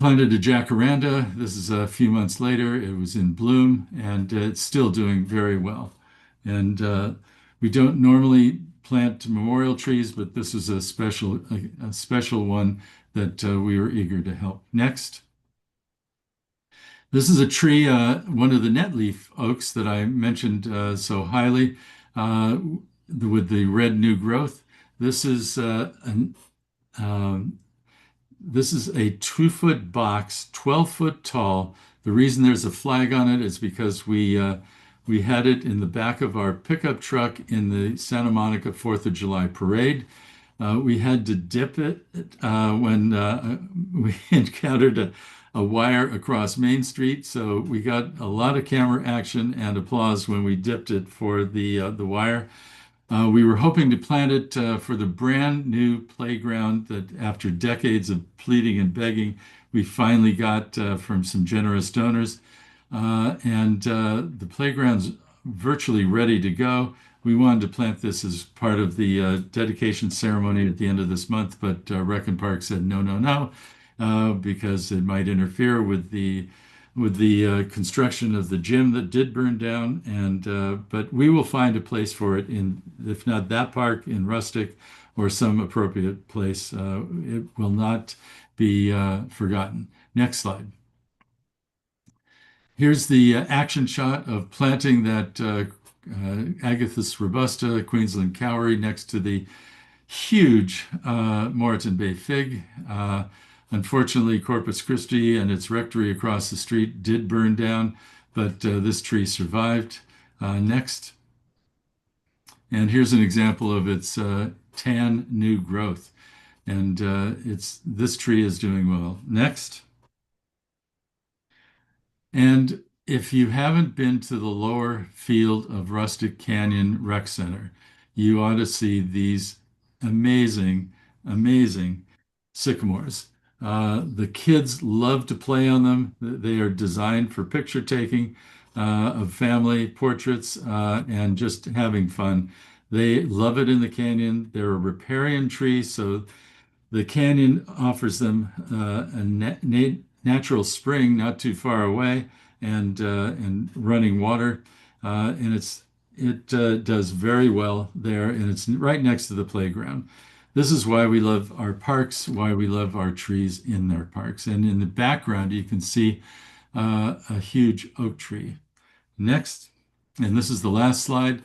S5: Planted a jacaranda. This is a few months later. It was in bloom and it's still doing very well. And we don't normally plant memorial trees, but this is a special one that we were eager to help. Next. This is a tree, one of the netleaf oaks that I mentioned so highly with the red new growth. This is this is a 2-foot box, 12 foot tall. The reason there's a flag on it is because we had it in the back of our pickup truck in the Santa Monica 4th of July parade. We had to dip it when we encountered a wire across Main Street. So we got a lot of camera action and applause when we dipped it for the wire. We were hoping to plant it for the brand new playground that after decades of pleading and begging, we finally got from some generous donors. The playground's virtually ready to go. We wanted to plant this as part of the dedication ceremony at the end of this month, but Rec and Park said no, no, no, because it might interfere with the construction of the gym that did burn down. But we will find a place for it in, if not that park, in Rustic or some appropriate place. It will not be forgotten. Next slide. Here's the action shot of planting that Agathis robusta, Queensland Cowrie, next to the huge Moreton Bay fig. Unfortunately, Corpus Christi and its rectory across the street did burn down, but this tree survived. Next. And here's an example of its tan new growth. And this tree is doing well. Next. And if you haven't been to the lower field of Rustic Canyon Rec Center, you ought to see these amazing, amazing sycamores. The kids love to play on them. They are designed for picture taking of family portraits and just having fun. They love it in the canyon. They're a riparian tree, so the canyon offers them a natural spring not too far away and running water. And it does very well there, and it's right next to the playground. This is why we love our parks, why we love our trees in their parks. And in the background, you can see a huge oak tree. Next, and this is the last slide.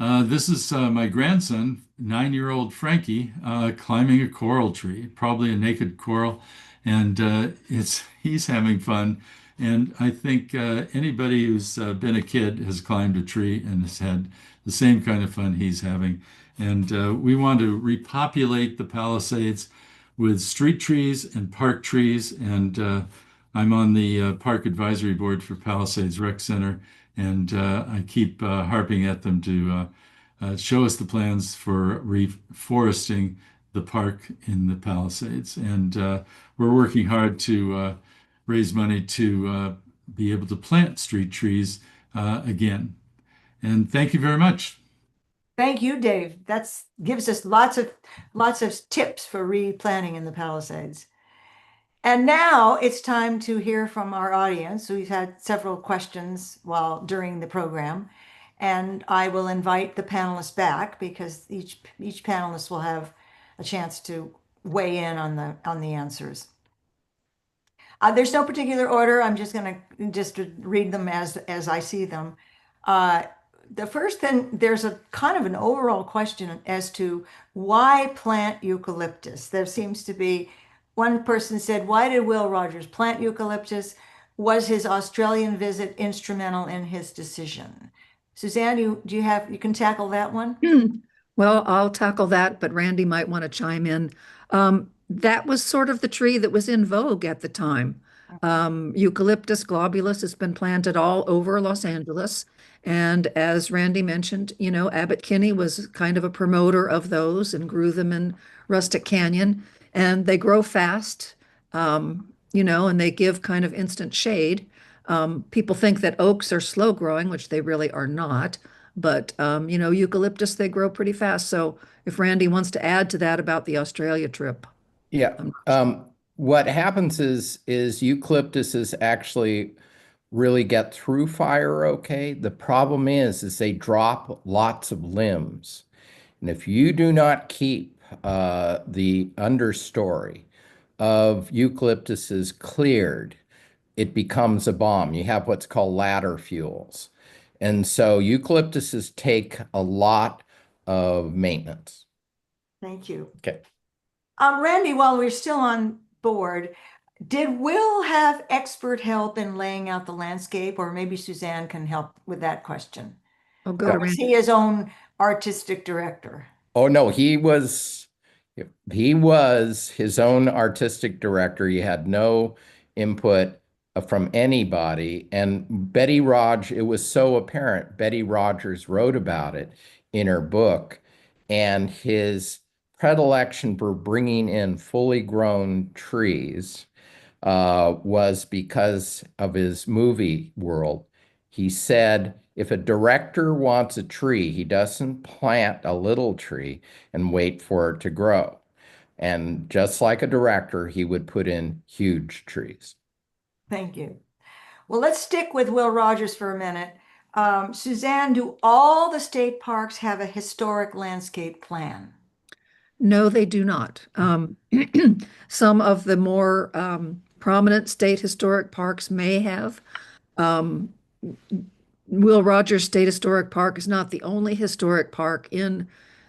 S5: This is my grandson, 9-year-old Frankie, climbing a coral tree, probably a naked coral, and he's having fun. And I think anybody who's been a kid has climbed a tree and has had the same kind of fun he's having. And we want to repopulate the Palisades with street trees and park trees. And I'm on the Park Advisory Board for Palisades Rec Center, and I keep harping at them to show us the plans for reforesting the park in the Palisades. And we're working hard to raise money to be able to plant street trees again. And thank you very much.
S2: Thank you, Dave. That gives us lots of tips for replanting in the Palisades. And now it's time to hear from our audience. We've had several questions during the program, and I will invite the panelists back because each panelist will have a chance to weigh in on the answers. There's no particular order. I'm just going to read them as I see them. The first thing, there's a kind of an overall question as to why plant eucalyptus. There seems to be, one person said, why did Will Rogers plant eucalyptus? Was his Australian visit instrumental in his decision? Suzanne, you can tackle that one?
S4: Well, I'll tackle that, but Randy might want to chime in. That was sort of the tree that was in vogue at the time. Eucalyptus globulus has been planted all over Los Angeles. And as Randy mentioned, Abbot Kinney was kind of a promoter of those and grew them in Rustic Canyon. And they grow fast, and they give kind of instant shade. People think that oaks are slow growing, which they really are not. But, eucalyptus, they grow pretty fast. So if Randy wants to add to that about the Australia trip.
S3: Yeah. What happens is eucalyptuses actually really get through fire okay. The problem is they drop lots of limbs. And if you do not keep the understory of eucalyptuses cleared, it becomes a bomb. You have what's called ladder fuels. And so eucalyptuses take a lot of maintenance.
S2: Thank you.
S3: Okay.
S2: Randy, while we're still on board, did Will have expert help in laying out the landscape, or maybe Suzanne can help with that question?
S4: I'll go to
S2: Or was
S4: Randy.
S2: he his own artistic director?
S3: Oh no, he was his own artistic director. He had no input from anybody. And it was so apparent. Betty Rogers wrote about it in her book, and his predilection for bringing in fully grown trees was because of his movie world. He said, if a director wants a tree, he doesn't plant a little tree and wait for it to grow. And just like a director, he would put in huge trees.
S2: Thank you. Well, let's stick with Will Rogers for a minute. Suzanne, do all the state parks have a historic landscape plan?
S4: No, they do not. Some of the more prominent state historic parks may have. Will Rogers State Historic Park is not the only historic park in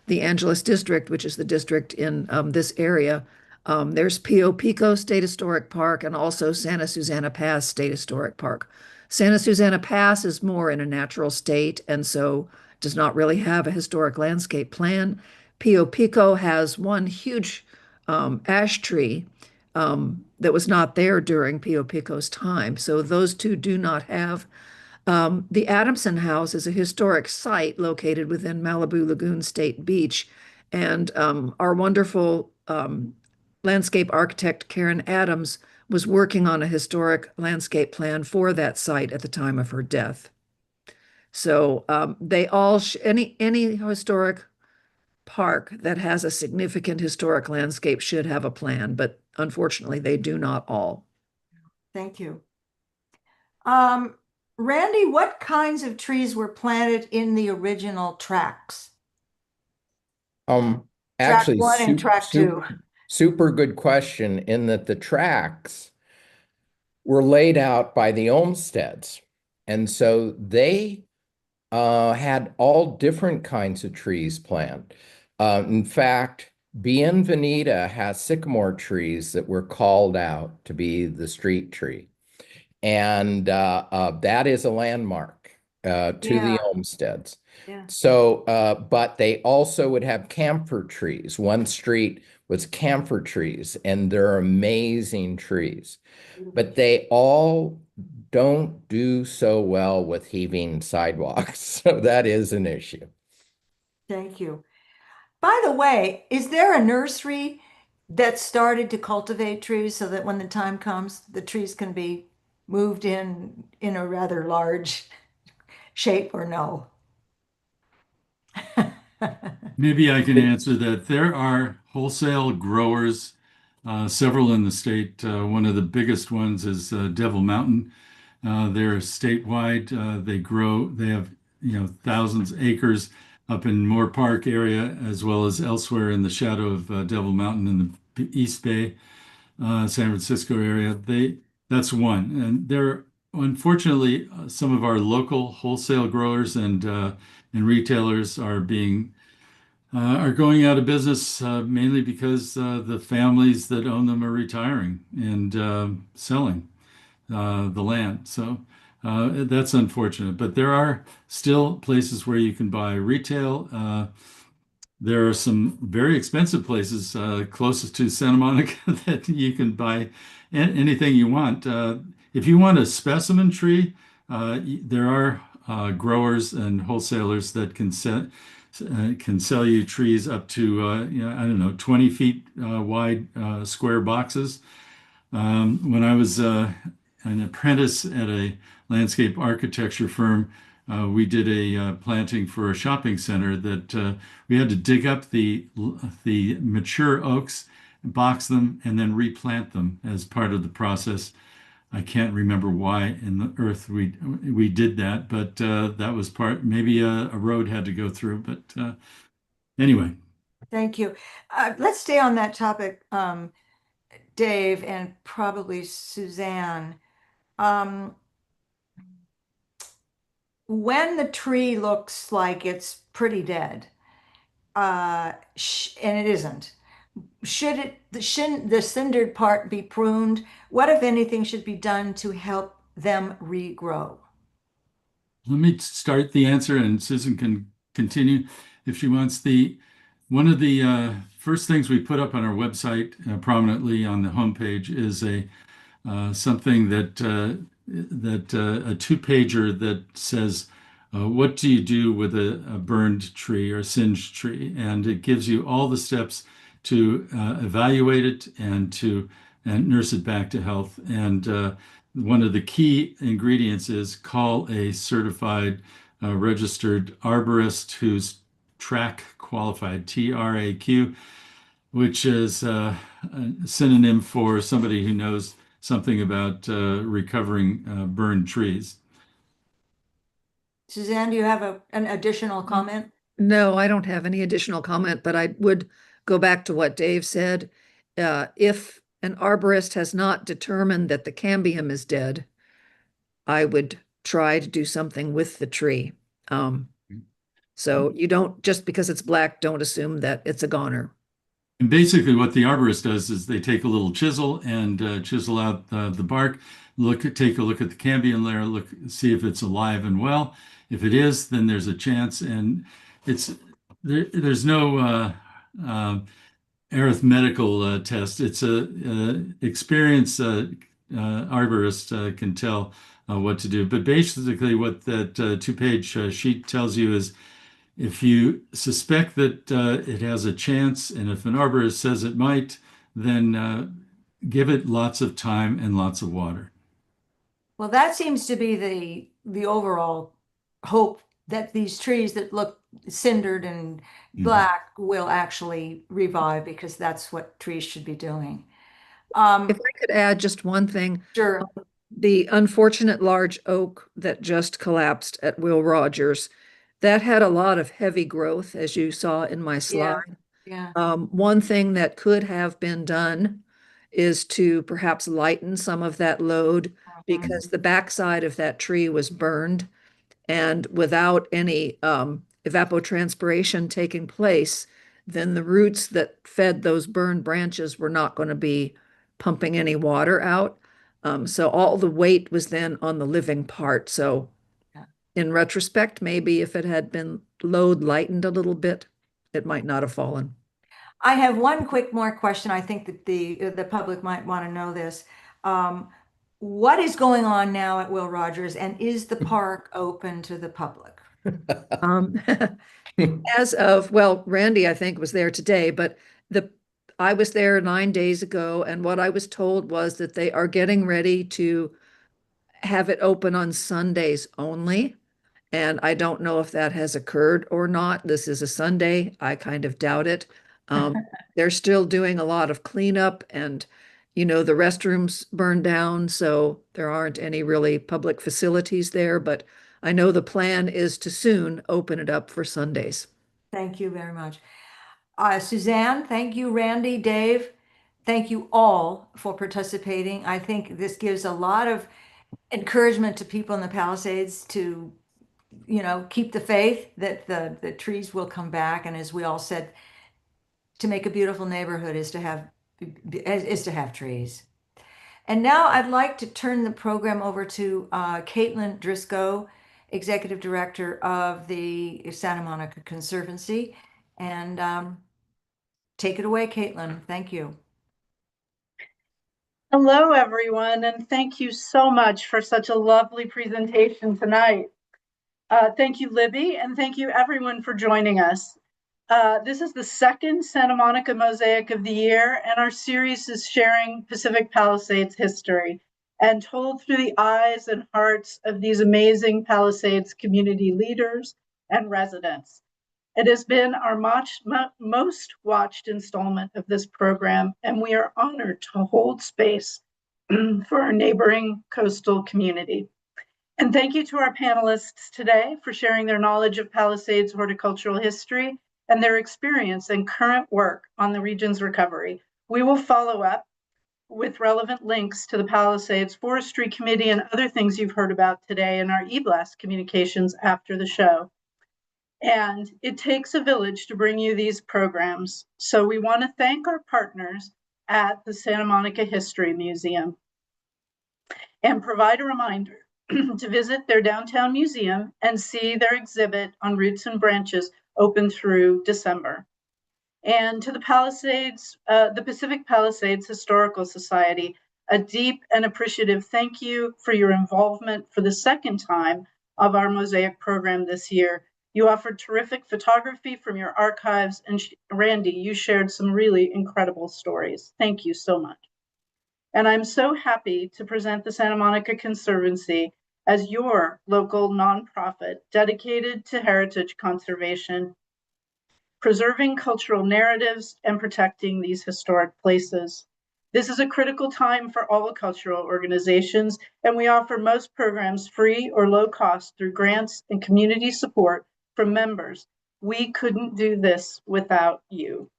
S4: the Angeles District, which is the district in this area. There's Pio Pico State Historic Park and also Santa Susana Pass State Historic Park. Santa Susana Pass is more in a natural state and so does not really have a historic landscape plan. Pio Pico has one huge ash tree that was not there during Pio Pico's time. So those two do not have. The Adamson House is a historic site located within Malibu Lagoon State Beach. And our wonderful landscape architect, Karen Adams, was working on a historic landscape plan for that site at the time of her death. So they all, any historic park that has a significant historic landscape should have a plan, but unfortunately they do not all.
S2: Thank you. Randy, what kinds of trees were planted in the original tracks?
S3: Actually,
S2: Track 1 and track 2.
S3: Super good question, in that the tracks were laid out by the Olmsteds. And so they had all different kinds of trees planted. In fact, Bienvenida has sycamore trees that were called out to be the street tree. And that is a landmark to the Olmsteds.
S2: Yeah.
S3: So, but they also would have camphor trees. One street was camphor trees, and they're amazing trees. But they all don't do so well with heaving sidewalks. So that is an issue.
S2: Thank you. By the way, is there a nursery that started to cultivate trees so that when the time comes, the trees can be moved in a rather large shape, or no?
S5: Maybe I can answer that. There are wholesale growers, several in the state. One of the biggest ones is Devil Mountain. They're statewide. They have thousands of acres up in Moore Park area, as well as elsewhere in the shadow of Devil Mountain in the East Bay, San Francisco area. That's one. And there, unfortunately, some of our local wholesale growers and retailers are going out of business mainly because the families that own them are retiring and selling the land. So that's unfortunate. But there are still places where you can buy retail. There are some very expensive places closest to Santa Monica that you can buy anything you want. If you want a specimen tree, there are growers and wholesalers that can sell you trees up to I don't know, 20 feet wide square boxes. When I was an apprentice at a landscape architecture firm, we did a planting for a shopping center that we had to dig up the mature oaks, box them, and then replant them as part of the process. I can't remember why in the earth we did that, but that was part. Maybe a road had to go through, but anyway.
S2: Thank you. Let's stay on that topic, Dave, and probably Suzanne. Um, when the tree looks like it's pretty dead, and it isn't, shouldn't the cindered part be pruned? What, if anything, should be done to help them regrow?
S5: Let me start the answer, and Susan can continue if she wants. One of the first things we put up on our website prominently on the homepage is a something that a two-pager that says, "What do you do with a burned tree or singed tree?" And it gives you all the steps to evaluate it and nurse it back to health. And one of the key ingredients is call a certified registered arborist who's track qualified, TRAQ, which is a synonym for somebody who knows something about recovering burned trees.
S2: Suzanne, do you have an additional comment?
S4: No, I don't have any additional comment, but I would go back to what Dave said. If an arborist has not determined that the cambium is dead, I would try to do something with the tree. So you don't, just because it's black, don't assume that it's a goner.
S5: And basically, what the arborist does is they take a little chisel and chisel out the bark. Take a look at the cambium layer. See if it's alive and well. If it is, then there's a chance. And there's no arithmetical test. It's a experienced arborist can tell what to do. But basically, what that two-page sheet tells you is, if you suspect that it has a chance, and if an arborist says it might, then give it lots of time and lots of water.
S2: Well, that seems to be the overall hope, that these trees that look cindered and black will actually revive, because that's what trees should be doing.
S4: If I could add just one thing.
S2: Sure.
S4: The unfortunate large oak that just collapsed at Will Rogers, that had a lot of heavy growth, as you saw in my slide.
S2: Yeah.
S4: One thing that could have been done is to perhaps lighten some of that load, because the backside of that tree was burned, and without any evapotranspiration taking place, then the roots that fed those burned branches were not going to be pumping any water out. So all the weight was then on the living part. So in retrospect, maybe if it had been load lightened a little bit, it might not have fallen.
S2: I have one quick more question. I think that the public might want to know this. What is going on now at Will Rogers, and is the park open to the public?
S4: As of, well, Randy, I think, was there today, but I was there 9 days ago, and what I was told was that they are getting ready to have it open on Sundays only. And I don't know if that has occurred or not. This is a Sunday. I kind of doubt it. They're still doing a lot of cleanup, and, the restrooms burned down, so there aren't any really public facilities there. But I know the plan is to soon open it up for Sundays.
S2: Thank you very much. Suzanne, thank you. Randy, Dave, thank you all for participating. I think this gives a lot of encouragement to people in the Palisades to, keep the faith that the trees will come back. And as we all said, to make a beautiful neighborhood is to have trees. And now I'd like to turn the program over to Caitlin Driscoll, Executive Director of the Santa Monica Conservancy. And take it away, Caitlin. Thank you.
S6: Hello, everyone, and thank you so much for such a lovely presentation tonight. Thank you, Libby, and thank you, everyone, for joining us. This is the second Santa Monica Mosaic of the year, and our series is sharing Pacific Palisades history and told through the eyes and hearts of these amazing Palisades community leaders and residents. It has been our most watched installment of this program, and we are honored to hold space for our neighboring coastal community. And thank you to our panelists today for sharing their knowledge of Palisades horticultural history and their experience and current work on the region's recovery. We will follow up with relevant links to the Palisades Forestry Committee and other things you've heard about today in our eBlast communications after the show. And it takes a village to bring you these programs. So we want to thank our partners at the Santa Monica History Museum and provide a reminder to visit their downtown museum and see their exhibit on Roots and Branches open through December. And to the Palisades, the Pacific Palisades Historical Society, a deep and appreciative thank you for your involvement for the second time of our Mosaic program this year. You offered terrific photography from your archives, and Randy, you shared some really incredible stories. Thank you so much. And I'm so happy to present the Santa Monica Conservancy as your local nonprofit dedicated to heritage conservation, preserving cultural narratives, and protecting these historic places. This is a critical time for all cultural organizations, and we offer most programs free or low cost through grants and community support from members. We couldn't do this without you.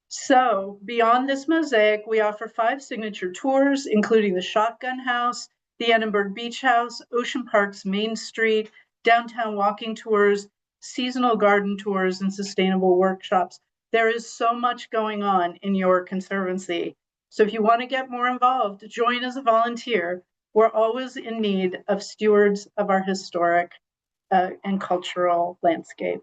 S6: So beyond this mosaic, we offer 5 signature tours, including the Shotgun House, the Edinburgh Beach House, Ocean Park's Main Street, downtown walking tours, seasonal garden tours, and sustainable workshops. There is so much going on in your conservancy. So if you want to get more involved, join as a volunteer. We're always in need of stewards of our historic and cultural landscape.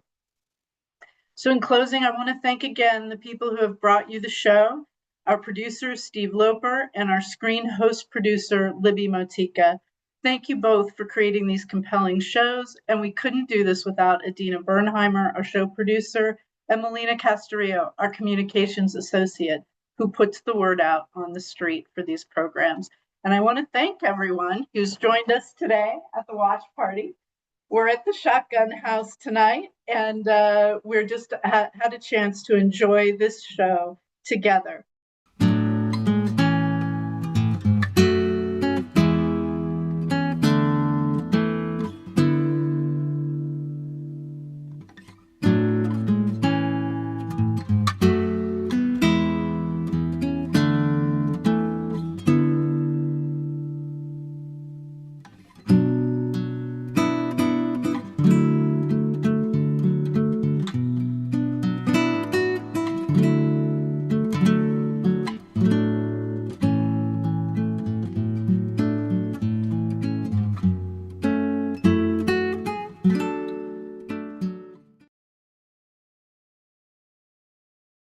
S6: So in closing, I want to thank again the people who have brought you the show, our producer, Steve Loper, and our screen host producer, Libby Motika. Thank you both for creating these compelling shows, and we couldn't do this without Adina Bernheimer, our show producer, and Melina Castarillo, our communications associate, who puts the word out on the street for these programs. And I want to thank everyone who's joined us today at the watch party. We're at the Shotgun House tonight, and we're just had a chance to enjoy this show together.